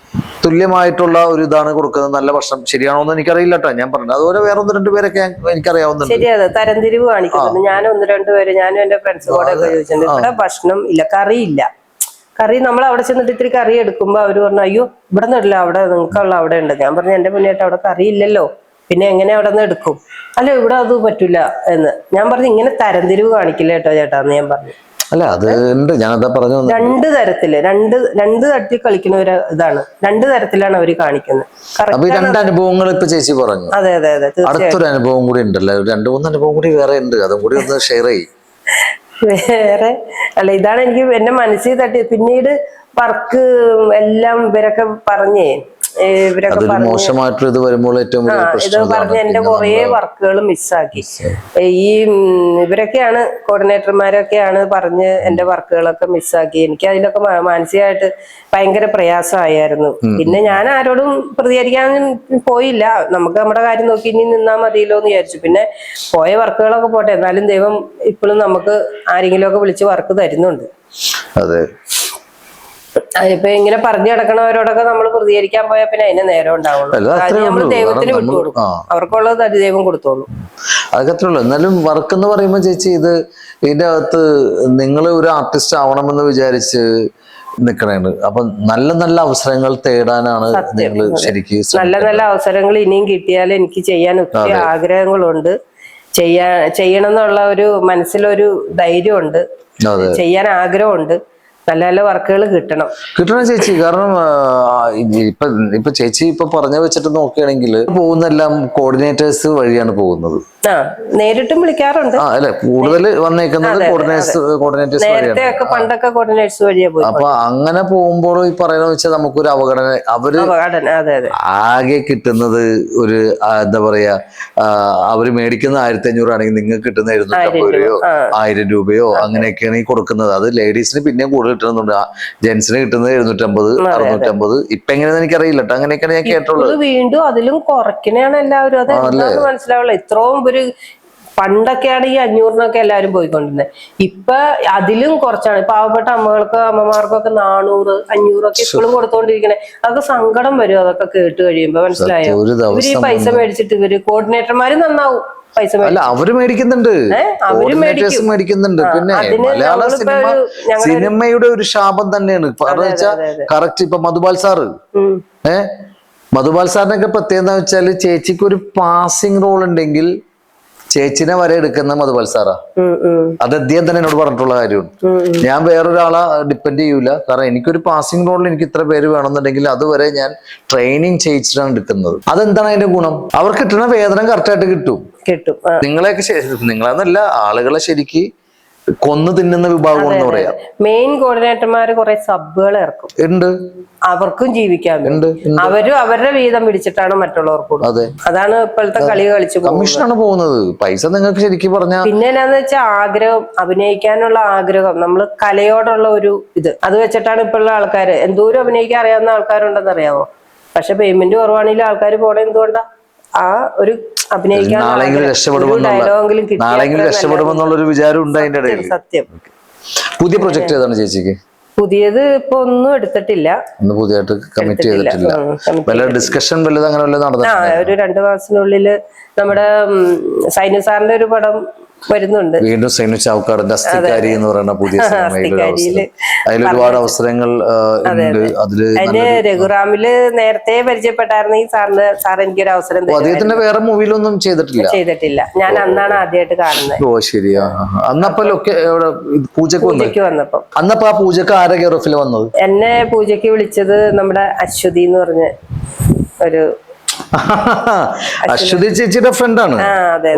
Speaker 2: തുല്യമായിട്ടുള്ള ഒരു ഇതാണ് കൊടുക്കുന്നത്, നല്ല ഭക്ഷണം. ശരിയാണോ എന്ന് എനിക്കറിയില്ല കേട്ടോ, ഞാൻ പറഞ്ഞത്. അതുപോലെ വേറെ 1-2 പേരൊക്കെ എനിക്കറിയാവുന്നുണ്ട്.
Speaker 1: ശരിയാണ്, തരംതിരിവ് കാണിക്കുന്നത്. ഞാൻ 1-2 പേര്, ഞാനും എന്റെ ഫ്രണ്ട്സുകൂടെ ചോദിച്ചിട്ടുണ്ട്, ഇവിടെ ഭക്ഷണം ഇല്ല, കറിയില്ല. കറി നമ്മൾ അവിടെ ചെന്നിട്ട് ഇത്തിരി കറി എടുക്കുമ്പോ അവര് പറഞ്ഞു അയ്യോ ഇവിടെ നിന്നില്ല, അവിടെ നിങ്ങൾക്കുള്ള അവിടെ ഉണ്ട്. ഞാൻ പറഞ്ഞു എന്റെ മുന്നേറ്റ് അവിടെ കറി ഇല്ലല്ലോ, പിന്നെ എങ്ങനെ അവിടെ നിന്ന് എടുക്കും? അല്ല ഇവിടെ അത് പറ്റൂല എന്ന് ഞാൻ പറഞ്ഞു. ഇങ്ങനെ തരംതിരിവ് കാണിക്കില്ല കേട്ടോ ചേട്ടാ എന്ന് ഞാൻ പറഞ്ഞു.
Speaker 2: അല്ല അത് ഉണ്ട്, ഞാനതാ പറഞ്ഞു വന്നത്.
Speaker 1: രണ്ട് തരത്തില് രണ്ട് തരത്തിൽ കളിക്കുന്ന ഒരു ഇതാണ്. രണ്ട് തരത്തിലാണ് അവര് കാണിക്കുന്നത്.
Speaker 2: അപ്പൊ ഈ രണ്ട് അനുഭവങ്ങൾ ഇപ്പൊ ചേച്ചി പറഞ്ഞു.
Speaker 1: അതെ അതെ അതെ,
Speaker 2: അടുത്തൊരു അനുഭവം കൂടി ഉണ്ടല്ലോ, 2-3 അനുഭവം കൂടി വേറെ ഉണ്ട്, അതും കൂടി ഒന്ന് ഷെയർ ചെയ്യും.
Speaker 1: വേറെ അല്ല, ഇതാണ് എനിക്ക് എന്റെ മനസ്സിൽ തട്ടിയത്. പിന്നീട് വർക്ക് എല്ലാം ഇവരൊക്കെ പറഞ്ഞേ, ഇവരൊക്കെ
Speaker 2: മോശമായിട്ടുള്ള ഇത് വരുമ്പോൾ ഏറ്റവും
Speaker 1: ഇത് പറഞ്ഞ് എന്റെ കുറെ വർക്കുകൾ മിസ്സാക്കി. ഈ ഇവരൊക്കെയാണ്, കോർഡിനേറ്റർമാരൊക്കെയാണ് പറഞ്ഞ് എന്റെ വർക്കുകളൊക്കെ മിസ്സാക്കി. എനിക്ക് അതിലൊക്കെ മാനസികമായിട്ട് ഭയങ്കര പ്രയാസമായിരുന്നു. പിന്നെ ഞാൻ ആരോടും പ്രതികരിക്കാൻ പോയില്ല. നമുക്ക് നമ്മുടെ കാര്യം നോക്കി ഇനി നിന്നാ മതിയല്ലോ എന്ന് വിചാരിച്ചു. പിന്നെ പോയ വർക്കുകളൊക്കെ പോട്ടെ, എന്നാലും ദൈവം ഇപ്പോഴും നമുക്ക് ആരെങ്കിലും ഒക്കെ വിളിച്ച് വർക്ക് തരുന്നുണ്ട്.
Speaker 2: അതെ,
Speaker 1: അതിപ്പോ ഇങ്ങനെ പറഞ്ഞു കിടക്കണവരോടൊക്കെ നമ്മൾ പ്രതികരിക്കാൻ പോയാൽ പിന്നെ അതിന് നേരം ഉണ്ടാവുള്ളൂ. നമ്മൾ ദൈവത്തിന് വിട്ടുകൊടുക്കും, അവർക്കുള്ളത് ദൈവം കൊടുത്തോളൂ.
Speaker 2: അതൊക്കെ അത്രേ ഉള്ളൂ. എന്നാലും വർക്ക് എന്ന് പറയുമ്പോൾ ചേച്ചി, ഇതിന്റെ അകത്ത് നിങ്ങൾ ഒരു ആർട്ടിസ്റ്റ് ആവണമെന്ന് വിചാരിച്ച് നിക്കണേണ്. അപ്പൊ നല്ല നല്ല അവസരങ്ങൾ തേടാനാണ് നിങ്ങൾ ശരിക്കും. നല്ല
Speaker 1: നല്ല അവസരങ്ങൾ ഇനിയും കിട്ടിയാൽ എനിക്ക് ചെയ്യാൻ ഒത്തിരി ആഗ്രഹങ്ങളുണ്ട്. ചെയ്യണം എന്നുള്ള ഒരു മനസ്സിലൊരു ധൈര്യമുണ്ട്, ചെയ്യാൻ ആഗ്രഹമുണ്ട്. നല്ല നല്ല വർക്കുകൾ കിട്ടണം
Speaker 2: ചേച്ചി. കാരണം ഇപ്പൊ ചേച്ചി ഇപ്പൊ പറഞ്ഞു വെച്ചിട്ട് നോക്കുകയാണെങ്കിൽ പോകുന്നെല്ലാം കോർഡിനേറ്റേഴ്സ് വഴിയാണ് പോകുന്നത്.
Speaker 1: നേരിട്ടും വിളിക്കാറുണ്ട്.
Speaker 2: അല്ലെ, കൂടുതൽ വന്നേക്കുന്നത് കോർഡിനേറ്റേഴ്സ് വഴിയാണ്.
Speaker 1: പണ്ടൊക്കെ കോർഡിനേറ്റേഴ്സ് വഴിയാ പോയി.
Speaker 2: അപ്പൊ അങ്ങനെ പോകുമ്പോൾ ഈ പറയുന്ന വെച്ചാൽ നമുക്കൊരു അവഗണന. അവര് ആകെ കിട്ടുന്നത് ഒരു എന്താ പറയാ, അവര് മേടിക്കുന്ന 1500 ആണെങ്കിൽ നിങ്ങൾക്ക് കിട്ടുന്ന 750 രൂപയോ 1000 രൂപയോ അങ്ങനെയൊക്കെയാണ് ഈ കൊടുക്കുന്നത്. അത് ലേഡീസിന് പിന്നെയും കൂടുതൽ കിട്ടുന്നുണ്ട്. ജെന്റ്സിന് കിട്ടുന്നത് 750, 650. ഇപ്പൊ എങ്ങനെയാന്ന് എനിക്കറിയില്ല കേട്ടോ, അങ്ങനെയൊക്കെയാണ് ഞാൻ കേട്ടുള്ളത്.
Speaker 1: വീണ്ടും അതിലും കുറയ്ക്കണയാണ് എല്ലാവരും. അത് എന്താണെന്ന് മനസ്സിലാവുള്ളൂ. ഇത്രയും ഒരു പണ്ടൊക്കെയാണ് ഈ 500-നൊക്കെ എല്ലാവരും പോയിക്കൊണ്ടിരുന്നത്. ഇപ്പൊ അതിലും കുറച്ചാണ്. പാവപ്പെട്ട അമ്മമാർക്കൊക്കെ 400, 500 ഒക്കെ ഇപ്പോഴും കൊടുത്തോണ്ടിരിക്കണേ. അതൊക്കെ സങ്കടം വരും അതൊക്കെ കേട്ട് കഴിയുമ്പോ. മനസ്സിലായോ? ഇവര് ഈ പൈസ മേടിച്ചിട്ട് ഇവര് കോർഡിനേറ്റർമാര് നന്നാവും, പൈസ
Speaker 2: അവര് മേടിക്കുന്നുണ്ട്, മേടിക്കുന്നുണ്ട്. പിന്നെ മലയാള സിനിമയുടെ ഒരു ശാപം തന്നെയാണ്. കറക്റ്റ്. ഇപ്പൊ മധുപാൽ സാറ്, മധുപാൽ സാറിനൊക്കെ പ്രത്യേകത വെച്ചാല്, ചേച്ചിക്ക് ഒരു പാസിംഗ് റോൾ ഉണ്ടെങ്കിൽ ചേച്ചിനെ വരെ എടുക്കുന്ന മധുപാൽ സാറാ. അത് അദ്ദേഹം തന്നെ എന്നോട് പറഞ്ഞിട്ടുള്ള കാര്യമാണ്. ഞാൻ വേറൊരാളെ ഡിപ്പെൻഡ് ചെയ്യൂല. കാരണം എനിക്കൊരു പാസിംഗ് റോളിൽ എനിക്ക് ഇത്ര പേര് വേണമെന്നുണ്ടെങ്കിൽ അതുവരെ ഞാൻ ട്രെയിനിങ് ചെയ്യിച്ചിട്ടാണ് എടുക്കുന്നത്. അതെന്താണ് അതിന്റെ ഗുണം? അവർക്ക് കിട്ടുന്ന വേതനം കറക്റ്റായിട്ട് കിട്ടും. നിങ്ങളെയൊക്കെ നിങ്ങളെന്നല്ല, ആളുകളെ ശരിക്ക് കൊന്നു തിന്നുന്ന വിഭാഗം എന്ന് പറയാം.
Speaker 1: മെയിൻ കോർഡിനേറ്റർമാര് കുറെ സബുകൾ ഇറക്കും.
Speaker 2: ഉണ്ട്,
Speaker 1: അവർക്കും ജീവിക്കാൻ. അവരും അവരുടെ വീതം പിടിച്ചിട്ടാണ് മറ്റുള്ളവർക്ക് കൊടുക്കുന്നത്. അതാണ് ഇപ്പോഴത്തെ കളി കളിച്ചു
Speaker 2: കമ്മീഷനാണ് പോകുന്നത്. പൈസ നിങ്ങൾക്ക് ശരിക്കും പറഞ്ഞാൽ.
Speaker 1: പിന്നെ എന്നാന്ന് വെച്ചാൽ ആഗ്രഹം, അഭിനയിക്കാനുള്ള ആഗ്രഹം, നമ്മള് കലയോടുള്ള ഒരു ഇത്, അത് വെച്ചിട്ടാണ് ഇപ്പോഴുള്ള ആൾക്കാര്. എന്തോരം അഭിനയിക്കാൻ അറിയാവുന്ന ആൾക്കാരുണ്ടെന്ന് അറിയാമോ? പക്ഷെ പേയ്മെന്റ് കുറവാണെങ്കിൽ ആൾക്കാർ പോണേ എന്തുകൊണ്ടാ? ആ ഒരു അഭിനയിക്കാൻ
Speaker 2: രക്ഷപ്പെടുമെന്നുള്ളൊരു വിചാരം ഉണ്ട് അതിന്റെ ഇടയിൽ.
Speaker 1: സത്യം.
Speaker 2: പുതിയ പ്രൊജക്ട് ഏതാണ് ചേച്ചിക്ക്?
Speaker 1: പുതിയത് ഇപ്പൊ ഒന്നും എടുത്തിട്ടില്ല,
Speaker 2: ഒന്നും പുതിയതായിട്ട് കമ്മിറ്റ് ചെയ്തിട്ടില്ല. വല്ല ഡിസ്കഷൻ വല്ലതും അങ്ങനെ വല്ലതും നടന്നിട്ടില്ല?
Speaker 1: ഒരു 2 മാസത്തിനുള്ളില് നമ്മുടെ സൈനു സാറിന്റെ ഒരു പടം വരുന്നുണ്ട്.
Speaker 2: വീണ്ടും സൈനു ചാവക്കാടിന്റെ അസ്ഥിക്കാരി എന്ന് പറയുന്ന പുതിയ സിനിമയിൽ അതിലൊരുപാട് അവസരങ്ങൾ ഉണ്ട്.
Speaker 1: അതിന് രഘുറാമില് നേരത്തെ പരിചയപ്പെട്ടായിരുന്നു ഈ സാറിന്. സാർ എനിക്കൊരു അവസരം
Speaker 2: അദ്ദേഹത്തിന്റെ വേറെ മൂവിയിലൊന്നും ചെയ്തിട്ടില്ല.
Speaker 1: ഞാൻ അന്നാണ് ആദ്യമായിട്ട് കാണുന്നത്.
Speaker 2: ഓ ശരിയാ. അന്നപ്പോ പൂജക്ക്
Speaker 1: വന്നപ്പോ
Speaker 2: അന്നപ്പോ ആ പൂജക്ക് ആരെ കെയറോഫിൽ വന്നത്?
Speaker 1: എന്നെ പൂജക്ക് വിളിച്ചത് നമ്മുടെ അശ്വതി എന്ന് പറഞ്ഞ ഒരു
Speaker 2: അശ്വതി ചേച്ചിയുടെ ഫ്രണ്ടാണ്.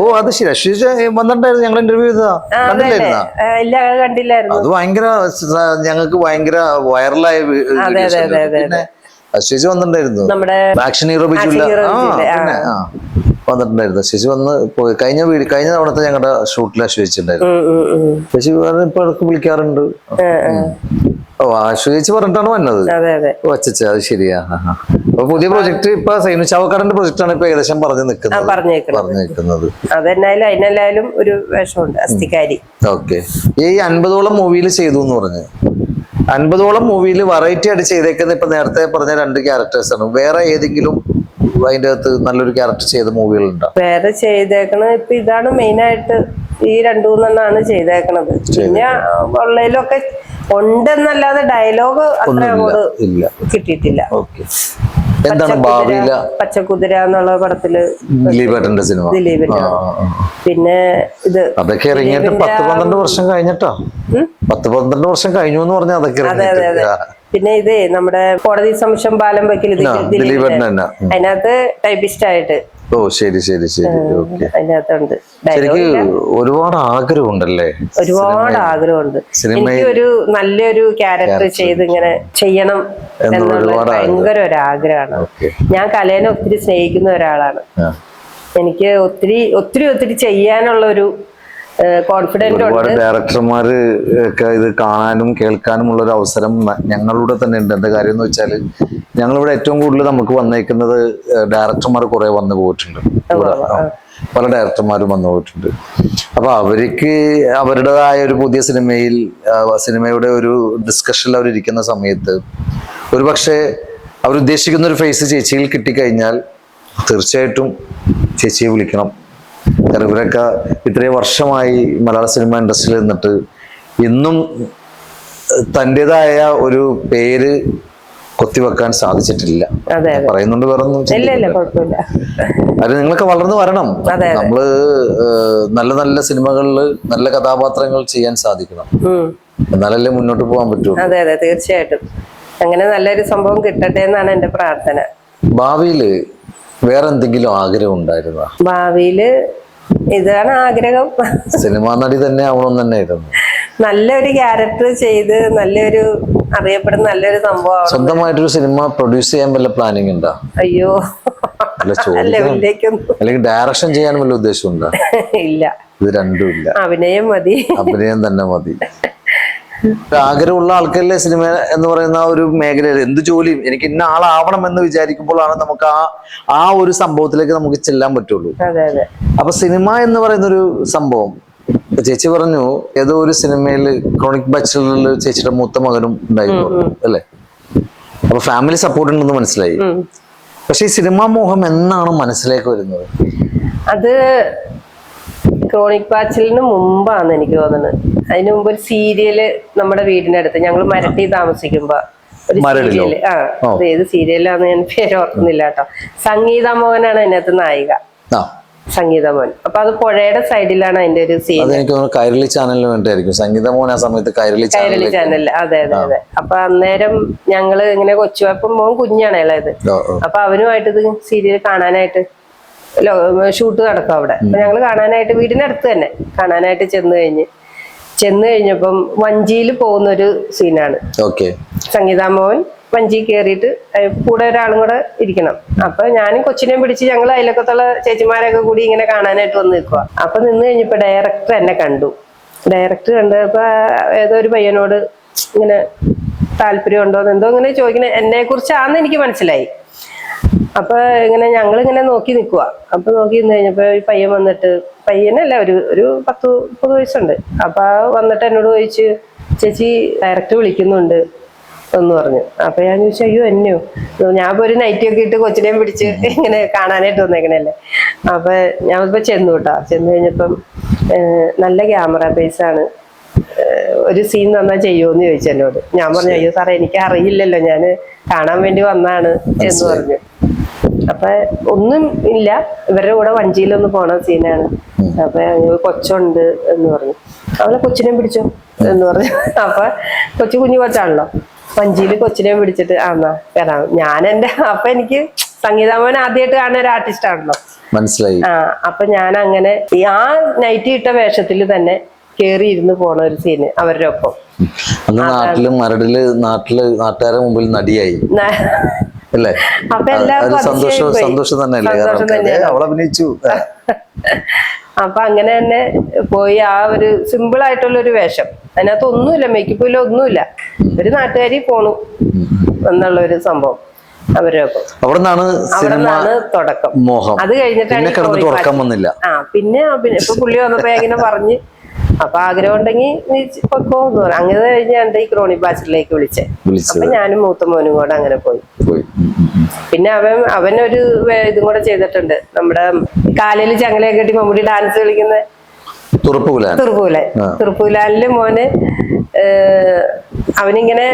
Speaker 2: ഓ അത് ശരി. അശ്വതി വന്നിട്ടുണ്ടായിരുന്നു, ഞങ്ങൾ ഇന്റർവ്യൂ
Speaker 1: കണ്ടില്ലായിരുന്നു.
Speaker 2: അത് ഭയങ്കര ഞങ്ങൾക്ക് ഭയങ്കര വൈറലായ. പിന്നെ അശ്വതി വന്നിട്ടുണ്ടായിരുന്നു, ആക്ഷൻ ഹീറോ ബിജുല്ല വന്നിട്ടുണ്ടായിരുന്നു. ശശി വന്ന് പോയി. കഴിഞ്ഞ തവണത്തെ ഞങ്ങളുടെ ഷൂട്ടിൽ അശ്വസിച്ചിട്ടുണ്ടായിരുന്നു. ശശി ഇപ്പൊ ഇടക്ക് വിളിക്കാറുണ്ട്. ഓ ആശ്വസിച്ച് പറഞ്ഞിട്ടാണ് വന്നത്. വച്ച അത് ശരിയാ. അപ്പൊ പുതിയ പ്രൊജക്ട് ഇപ്പൊ സൈനു ചാവക്കാടിന്റെ പ്രൊജക്ട് ആണ് ഇപ്പൊ ഏകദേശം പറഞ്ഞു നിൽക്കുന്നത്.
Speaker 1: അതിനെല്ലാലും ഒരു വേഷമുണ്ട്, അസ്ഥിക്കാരി.
Speaker 2: ഓക്കെ. ഈ 50ഓളം മൂവിയിൽ ചെയ്തു എന്ന് പറഞ്ഞ്, 50ഓളം മൂവിയിൽ വെറൈറ്റി ആയിട്ട് ചെയ്തേക്കുന്ന ഇപ്പൊ നേരത്തെ പറഞ്ഞ 2 ക്യാരക്ടേഴ്സ് ആണ്. വേറെ ഏതെങ്കിലും അതിന്റെ അകത്ത് നല്ലൊരു ക്യാരക്ടർ ചെയ്ത മൂവികളുണ്ടോ?
Speaker 1: വേറെ ചെയ്തേക്കണത് ഇപ്പൊ ഇതാണ് മെയിൻ ആയിട്ട്. ഈ 2-3 ചെയ്തേക്കണത്. പിന്നെ ഉള്ളതിലൊക്കെ ഉണ്ടെന്നല്ലാതെ ഡയലോഗ് അത്ര അങ്ങോട്ട് കിട്ടിയിട്ടില്ല.
Speaker 2: എന്താണ് ഭാവിയില
Speaker 1: പച്ചക്കുതിര എന്നുള്ള പടത്തില്
Speaker 2: ദിലീപേട്ടന്റെ സിനിമ?
Speaker 1: ദിലീപിന്റെ. പിന്നെ ഇത്
Speaker 2: അതൊക്കെ ഇറങ്ങിയിട്ട് 10-12 വർഷം കഴിഞ്ഞിട്ടോ. 10-12 വർഷം കഴിഞ്ഞു എന്ന് പറഞ്ഞാൽ അതൊക്കെ
Speaker 1: പിന്നെ ഇതേ നമ്മുടെ കോടതി സംശം പാലം വയ്ക്കൽ
Speaker 2: ദിലീപേട്ടൻ തന്നെ
Speaker 1: അതിനകത്ത് ടൈപ്പിസ്റ്റ് ആയിട്ട്.
Speaker 2: ഓ ശരി ശരി ശരി. ഓക്കെ.
Speaker 1: അതിനകത്തുണ്ട്.
Speaker 2: ശരിക്ക് ഒരുപാട് ആഗ്രഹമുണ്ടല്ലേ?
Speaker 1: ഒരുപാട് ആഗ്രഹമുണ്ട്. എനിക്ക് ഒരു നല്ലൊരു ക്യാരക്ടർ ചെയ്ത് ഇങ്ങനെ ചെയ്യണം എന്നുള്ള ഭയങ്കര ഒരു ആഗ്രഹമാണ്. ഞാൻ കലേനെ ഒത്തിരി സ്നേഹിക്കുന്ന ഒരാളാണ്. എനിക്ക് ഒത്തിരി ഒത്തിരി ഒത്തിരി ചെയ്യാനുള്ള ഒരു കോൺഫിഡന്റ് ഉണ്ട്.
Speaker 2: ഒരുപാട് ഡയറക്ടർമാര് ഒക്കെ ഇത് കാണാനും കേൾക്കാനും ഉള്ള ഒരു അവസരം ഞങ്ങളുടെ തന്നെ ഉണ്ട്. എന്താ കാര്യം എന്ന് വെച്ചാല് ഞങ്ങളിവിടെ ഏറ്റവും കൂടുതൽ നമുക്ക് വന്നേക്കുന്നത് ഡയറക്ടർമാർ കുറെ വന്നു പോയിട്ടുണ്ട്. പല ഡയറക്ടർമാരും വന്നു പോയിട്ടുണ്ട്. അപ്പൊ അവർക്ക് അവരുടേതായ ഒരു പുതിയ സിനിമയുടെ ഒരു ഡിസ്കഷനിൽ അവരിയ്ക്കുന്ന സമയത്ത് ഒരുപക്ഷെ അവരുദ്ദേശിക്കുന്ന ഒരു ഫേസ് ചേച്ചിയിൽ കിട്ടിക്കഴിഞ്ഞാൽ തീർച്ചയായിട്ടും ചേച്ചിയെ വിളിക്കണം. കാരണം ഇവരൊക്കെ ഇത്രയും വർഷമായി മലയാള സിനിമ ഇൻഡസ്ട്രിയിൽ നിന്നിട്ട് ഇന്നും തൻ്റെതായ ഒരു പേര് കൊത്തിവെക്കാൻ സാധിച്ചിട്ടില്ല. പറയുന്നുണ്ട് വേറൊന്നും. അത് നിങ്ങളൊക്കെ വളർന്നു വരണം. നമ്മള് നല്ല നല്ല സിനിമകളിൽ നല്ല കഥാപാത്രങ്ങൾ ചെയ്യാൻ സാധിക്കണം. എന്നാലല്ലേ മുന്നോട്ട് പോകാൻ പറ്റൂ.
Speaker 1: അതെ അതെ തീർച്ചയായിട്ടും അങ്ങനെ നല്ലൊരു സംഭവം കിട്ടട്ടെ എന്നാണ് എന്റെ പ്രാർത്ഥന.
Speaker 2: ഭാവിയില് വേറെ എന്തെങ്കിലും ആഗ്രഹം ഉണ്ടായിരുന്നോ?
Speaker 1: ഭാവിയില് ഇതാണ് ആഗ്രഹം.
Speaker 2: സിനിമാ നടി തന്നെ ആവണം തന്നെയായിരുന്നു.
Speaker 1: നല്ലൊരു ക്യാരക്ടർ ചെയ്ത് നല്ലൊരു അറിയപ്പെടുന്ന നല്ലൊരു സംഭവം.
Speaker 2: സ്വന്തമായിട്ടൊരു സിനിമ പ്രൊഡ്യൂസ് ചെയ്യാൻ വല്ല പ്ലാനിങ് ഉണ്ടോ?
Speaker 1: അയ്യോ
Speaker 2: അല്ലെങ്കിൽ ഡയറക്ഷൻ ചെയ്യാൻ വല്ല ഉദ്ദേശം ഉണ്ടോ?
Speaker 1: ഇല്ല.
Speaker 2: ഇത് രണ്ടും ഇല്ല.
Speaker 1: അഭിനയം മതി. അഭിനയം
Speaker 2: തന്നെ മതി. ആഗ്രഹമുള്ള ആൾക്കല്ലേ സിനിമ എന്ന് പറയുന്ന ഒരു മേഖലയിൽ എന്ത് ജോലിയും എനിക്ക് ഇന്ന ആളാവണം എന്ന് വിചാരിക്കുമ്പോഴാണ് നമുക്ക് ആ ഒരു സംഭവത്തിലേക്ക് നമുക്ക് ചെല്ലാൻ പറ്റുള്ളൂ. അപ്പൊ സിനിമ എന്ന് പറയുന്ന ഒരു സംഭവം ചേച്ചി പറഞ്ഞു ഏതോ ഒരു സിനിമയിൽ ക്രോണിക് ബാച്ചിലറിൽ ചേച്ചിയുടെ മൂത്ത മകനും ഉണ്ടായിരുന്നു അല്ലേ? അപ്പൊ ഫാമിലി സപ്പോർട്ട് ഉണ്ടെന്ന് മനസ്സിലായി. പക്ഷെ ഈ സിനിമാ മോഹം എന്നാണ് മനസ്സിലേക്ക് വരുന്നത്?
Speaker 1: അത് ക്രോണിക് ബാച്ചിലിന് മുമ്പാന്ന് എനിക്ക് തോന്നുന്നത്. അതിന് മുമ്പ് ഒരു സീരിയല് നമ്മുടെ വീടിനടുത്ത് ഞങ്ങൾ മരട്ടി താമസിക്കുമ്പോ ഒരു സീരിയല്. അത് ഏത് സീരിയലാന്ന് ഞാൻ പേര് ഓർക്കുന്നില്ല കേട്ടോ. സംഗീത മോഹനാണ് അതിനകത്ത് നായിക. സംഗീത മോഹൻ. അപ്പൊ അത് പുഴയുടെ സൈഡിലാണ് അതിന്റെ ഒരു സീൻ.
Speaker 2: കൈരളി ചാനലിന് വേണ്ടിയായിരിക്കും സംഗീത മോഹൻ ആ സമയത്ത് കൈരളി
Speaker 1: ചാനൽ. അതെ അതെ അതെ. അപ്പൊ അന്നേരം ഞങ്ങള് ഇങ്ങനെ കൊച്ചുവപ്പം മോൻ കുഞ്ഞാണ് ഇളയത്. അപ്പൊ അവനുമായിട്ട് ഇത് സീരിയൽ കാണാനായിട്ട് ഷൂട്ട് നടക്കും അവിടെ. അപ്പൊ ഞങ്ങള് കാണാനായിട്ട് വീടിനടുത്ത് തന്നെ കാണാനായിട്ട് ചെന്ന് കഴിഞ്ഞപ്പം വഞ്ചിയിൽ പോകുന്നൊരു സീനാണ്. സംഗീതാ മോഹൻ വഞ്ചി കയറിയിട്ട് കൂടെ ഒരാളും കൂടെ ഇരിക്കണം. അപ്പൊ ഞാനും കൊച്ചിനെയും പിടിച്ച് ഞങ്ങൾ അയലക്കത്തുള്ള ചേച്ചിമാരൊക്കെ കൂടി ഇങ്ങനെ കാണാനായിട്ട് വന്ന് നിൽക്കുക. അപ്പൊ നിന്ന് കഴിഞ്ഞപ്പോ ഡയറക്ടർ എന്നെ കണ്ടു. ഡയറക്ടർ കണ്ടപ്പോ ഏതോ ഒരു പയ്യനോട് ഇങ്ങനെ താല്പര്യം ഉണ്ടോന്ന് എന്തോ ഇങ്ങനെ ചോദിക്കണേ എന്നെ കുറിച്ചാന്ന് എനിക്ക് മനസ്സിലായി. അപ്പൊ ഇങ്ങനെ ഞങ്ങളിങ്ങനെ നോക്കി നിൽക്കുക. അപ്പൊ നോക്കി നിന്ന് കഴിഞ്ഞപ്പോ ഈ പയ്യൻ വന്നിട്ട്, പയ്യനല്ല ഒരു 10-30 വയസ്സുണ്ട്. അപ്പൊ വന്നിട്ട് എന്നോട് ചോദിച്ചു, ചേച്ചി ഡയറക്ടർ വിളിക്കുന്നുണ്ട് എന്ന് പറഞ്ഞു. അപ്പൊ ഞാൻ ചോദിച്ചു, അയ്യോ എന്നെയോ? ഞാൻ ഇപ്പൊ ഒരു നൈറ്റി ഒക്കെ ഇട്ട് കൊച്ചിനെയും പിടിച്ച് ഇങ്ങനെ കാണാനായിട്ട് വന്നേക്കണല്ലേ. അപ്പൊ ഞാൻ ഇപ്പൊ ചെന്നു കേട്ടോ. ചെന്ന് കഴിഞ്ഞപ്പം നല്ല ക്യാമറ ബേസ് ആണ്, ഒരു സീൻ തന്നാ ചെയ്യുമോന്ന് ചോദിച്ചു എന്നോട്. ഞാൻ പറഞ്ഞു, അയ്യോ സാറേ എനിക്ക് അറിയില്ലല്ലോ, ഞാൻ കാണാൻ വേണ്ടി വന്നാണ് എന്ന് പറഞ്ഞു. അപ്പൊ ഒന്നും ഇല്ല, ഇവരുടെ കൂടെ വഞ്ചിയിലൊന്ന് പോണ സീനാണ്. അപ്പൊ കൊച്ചുണ്ട് എന്ന് പറഞ്ഞു. അവളെ കൊച്ചിനെ പിടിച്ചോ എന്ന് പറഞ്ഞു. അപ്പൊ കുഞ്ഞു കൊച്ചാണല്ലോ, വഞ്ചിയിൽ കൊച്ചിനെ പിടിച്ചിട്ട് ആന്നാ വരാം ഞാൻ അപ്പൊ എനിക്ക് സംഗീതാമോൻ ആദ്യമായിട്ട് കാണുന്ന ഒരു ആർട്ടിസ്റ്റ് ആണല്ലോ,
Speaker 2: മനസ്സിലായി.
Speaker 1: അപ്പൊ ഞാൻ അങ്ങനെ ആ നൈറ്റി ഇട്ട വേഷത്തിൽ തന്നെ കേറി ഇരുന്ന് പോണ ഒരു സീന് അവരുടെ ഒപ്പം.
Speaker 2: നാട്ടുകാരുടെ മുമ്പിൽ നടിയായി അല്ലേ?
Speaker 1: അപ്പൊ എല്ലാവർക്കും
Speaker 2: സന്തോഷം അഭിനയിച്ചു.
Speaker 1: അപ്പൊ അങ്ങനെ തന്നെ പോയി ആ ഒരു സിമ്പിൾ ആയിട്ടുള്ള ഒരു വേഷം, അതിനകത്ത് ഒന്നുമില്ല, മേക്കപ്പില്ല, ഒന്നുമില്ല, ഒരു നാട്ടുകാരി പോണു എന്നുള്ള ഒരു സംഭവം അവരൊക്കെ.
Speaker 2: അവിടെന്നാണ്
Speaker 1: തുടക്കം.
Speaker 2: മോഹം.
Speaker 1: അത് കഴിഞ്ഞിട്ടാണ് പിന്നെ ഇപ്പൊ പുള്ളി വന്നപ്പോ ഇങ്ങനെ പറഞ്ഞ്, അപ്പൊ ആഗ്രഹം ഉണ്ടെങ്കിൽ നീ പൊക്കോ എന്ന് പറഞ്ഞു. അങ്ങനെ കഴിഞ്ഞാണ്ട് ഈ ക്രോണിക് ബാച്ചിലേക്ക് വിളിച്ചേ. അപ്പൊ ഞാനും മൂത്ത മോനും കൂടെ അങ്ങനെ പോയി. പിന്നെ അവനൊരു ഇതും കൂടെ ചെയ്തിട്ടുണ്ട്, നമ്മുടെ കാലിൽ ചങ്ങലയൊക്കെ കെട്ടി മമ്മൂടി ഡാൻസ് കളിക്കുന്ന തുറുപ്പൂലാലില് മോന് അവനിങ്ങനെ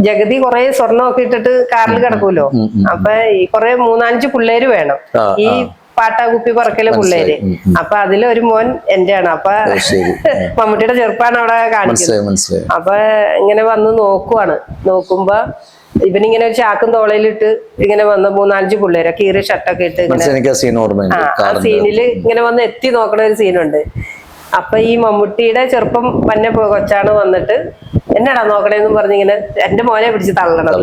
Speaker 1: ജഗതി കുറെ സ്വർണ്ണമൊക്കെ ഇട്ടിട്ട് കാറിൽ കിടക്കൂലോ. അപ്പൊ ഈ കുറെ 3-5 പിള്ളേര് വേണം, ഈ പാട്ടാകുപ്പി പറക്കല് പിള്ളേര്. അപ്പൊ അതിലൊരു മോൻ എന്റെയാണ്. അപ്പൊ മമ്മൂട്ടിയുടെ ചെറുപ്പാണ് അവിടെ കാണിക്കുന്നത്. അപ്പൊ ഇങ്ങനെ വന്ന് നോക്കുമ്പോ ഇവനിങ്ങനെ ഒരു ചാക്കും തോളയിലിട്ട് ഇങ്ങനെ വന്ന് 3-5 പിള്ളേര് കീറി ഷർട്ടൊക്കെ ഇട്ട് ഇങ്ങനെ ആ സീനില് ഇങ്ങനെ വന്ന് എത്തി നോക്കണ ഒരു സീനുണ്ട്. അപ്പൊ ഈ മമ്മൂട്ടിയുടെ ചെറുപ്പം വന്ന കൊച്ചാണ് വന്നിട്ട് എന്നാടാ നോക്കണേന്ന് പറഞ്ഞിങ്ങനെ എന്റെ മോനെ പിടിച്ച് തള്ളണത്.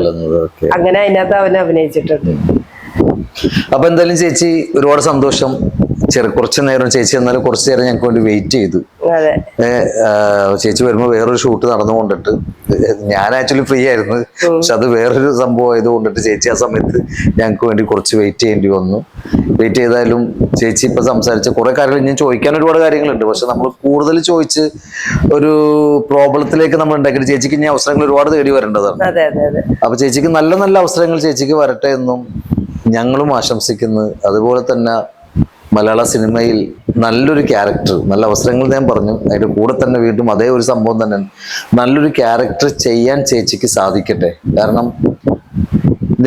Speaker 1: അങ്ങനെ അതിനകത്ത് അവനെ അഭിനയിച്ചിട്ടുണ്ട്.
Speaker 2: അപ്പൊ എന്തായാലും ചേച്ചി ഒരുപാട് സന്തോഷം. കുറച്ചു നേരം ചേച്ചി എന്നാലും കുറച്ചു നേരം ഞങ്ങൾക്ക് വേണ്ടി വെയിറ്റ് ചെയ്തു. ചേച്ചി വരുമ്പോ വേറൊരു ഷൂട്ട് നടന്നുകൊണ്ടിട്ട് ഞാൻ ആക്ച്വലി ഫ്രീ ആയിരുന്നു, പക്ഷെ അത് വേറൊരു സംഭവം ആയതുകൊണ്ടിട്ട് ചേച്ചി ആ സമയത്ത് ഞങ്ങൾക്ക് വേണ്ടി കുറച്ച് വെയിറ്റ് ചെയ്യേണ്ടി വന്നു. വെയിറ്റ് ചെയ്താലും ചേച്ചി ഇപ്പൊ സംസാരിച്ച കുറെ കാര്യങ്ങൾ ഞാൻ ചോദിക്കാൻ ഒരുപാട് കാര്യങ്ങളുണ്ട്, പക്ഷെ നമ്മൾ കൂടുതൽ ചോദിച്ച് ഒരു പ്രോബ്ലത്തിലേക്ക് നമ്മൾ ഉണ്ടാക്കിയിട്ട് ചേച്ചിക്ക് ഇനി അവസരങ്ങൾ ഒരുപാട് തേടി വരേണ്ടതാണ്. അപ്പൊ ചേച്ചിക്ക് നല്ല നല്ല അവസരങ്ങൾ ചേച്ചിക്ക് വരട്ടെ എന്നും ഞങ്ങളും ആശംസിക്കുന്നു. അതുപോലെ തന്നെ മലയാള സിനിമയിൽ നല്ലൊരു ക്യാരക്ടർ, നല്ല അവസരങ്ങൾ ഞാൻ പറഞ്ഞു, അതിന്റെ കൂടെ തന്നെ വീണ്ടും അതേ ഒരു സംഭവം തന്നെ നല്ലൊരു ക്യാരക്ടർ ചെയ്യാൻ ചേച്ചിക്ക് സാധിക്കട്ടെ. കാരണം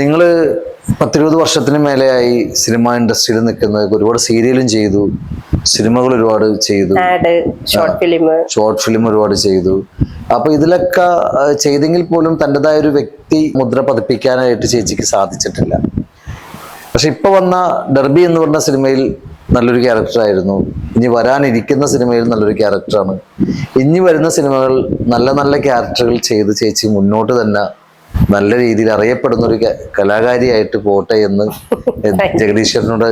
Speaker 2: നിങ്ങൾ 10-20 വർഷത്തിന് മേലെയായി സിനിമ ഇൻഡസ്ട്രിയിൽ നിൽക്കുന്നത്, ഒരുപാട് സീരിയലും ചെയ്തു, സിനിമകൾ ഒരുപാട് ചെയ്തു, ഷോർട്ട് ഫിലിം ഒരുപാട് ചെയ്തു. അപ്പൊ ഇതിലൊക്കെ ചെയ്തെങ്കിൽ പോലും തൻ്റെതായ ഒരു വ്യക്തി മുദ്ര പതിപ്പിക്കാനായിട്ട് ചേച്ചിക്ക് സാധിച്ചിട്ടില്ല. പക്ഷെ ഇപ്പൊ വന്ന ഡർബി എന്ന് പറഞ്ഞ സിനിമയിൽ നല്ലൊരു ക്യാരക്ടറായിരുന്നു. ഇനി വരാനിരിക്കുന്ന സിനിമയിൽ നല്ലൊരു ക്യാരക്ടറാണ്. ഇനി വരുന്ന സിനിമകൾ നല്ല നല്ല ക്യാരക്ടറുകൾ ചെയ്ത് ചേച്ചി മുന്നോട്ട് തന്നെ നല്ല രീതിയിൽ അറിയപ്പെടുന്ന ഒരു കലാകാരിയായിട്ട് പോട്ടെ എന്ന് ജഗദീശ്വരനോട്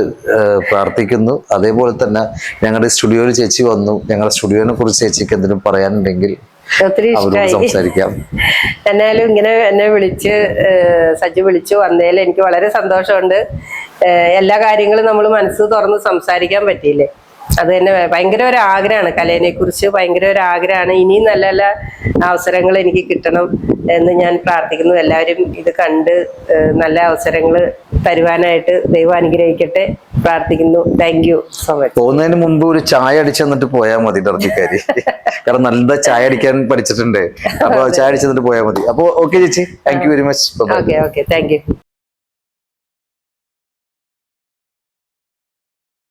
Speaker 2: പ്രാർത്ഥിക്കുന്നു. അതേപോലെ തന്നെ ഞങ്ങളുടെ സ്റ്റുഡിയോയിൽ ചേച്ചി വന്നു. ഞങ്ങളുടെ സ്റ്റുഡിയോനെ കുറിച്ച് ചേച്ചിക്ക് എന്തെങ്കിലും പറയാനുണ്ടെങ്കിൽ
Speaker 1: ഒത്തിരി ഇഷ്ടമായി. എന്നാലും ഇങ്ങനെ എന്നെ സജ്ജു വിളിച്ചു വന്നതിൽ എനിക്ക് വളരെ സന്തോഷമുണ്ട്. എല്ലാ കാര്യങ്ങളും നമ്മൾ മനസ്സ് തുറന്ന് സംസാരിക്കാൻ പറ്റിയില്ലേ, അത് തന്നെ ഭയങ്കര ഒരു ആഗ്രഹമാണ്. കലേനെ കുറിച്ച് ഭയങ്കര ഒരു ആഗ്രഹമാണ്. ഇനിയും നല്ല നല്ല അവസരങ്ങൾ എനിക്ക് കിട്ടണം എന്ന് ഞാൻ പ്രാർത്ഥിക്കുന്നു. എല്ലാവരും ഇത് കണ്ട് നല്ല അവസരങ്ങൾ തരുവാനായിട്ട് ദൈവം അനുഗ്രഹിക്കട്ടെ പ്രാർത്ഥിക്കുന്നു. Thank you so much.
Speaker 2: പോകുന്നതിന് മുമ്പ് ഒരു ചായ അടിച്ചെന്നിട്ട് പോയാൽ മതി ഡർബിക്കാരി, കാരണം നല്ല ചായ അടിക്കാൻ പഠിച്ചിട്ടുണ്ട്. അപ്പൊ ചായ അടിച്ചെന്നിട്ട് പോയാൽ മതി. അപ്പൊ ഓക്കെ ചേച്ചി, thank you very much.
Speaker 1: Okay thank you.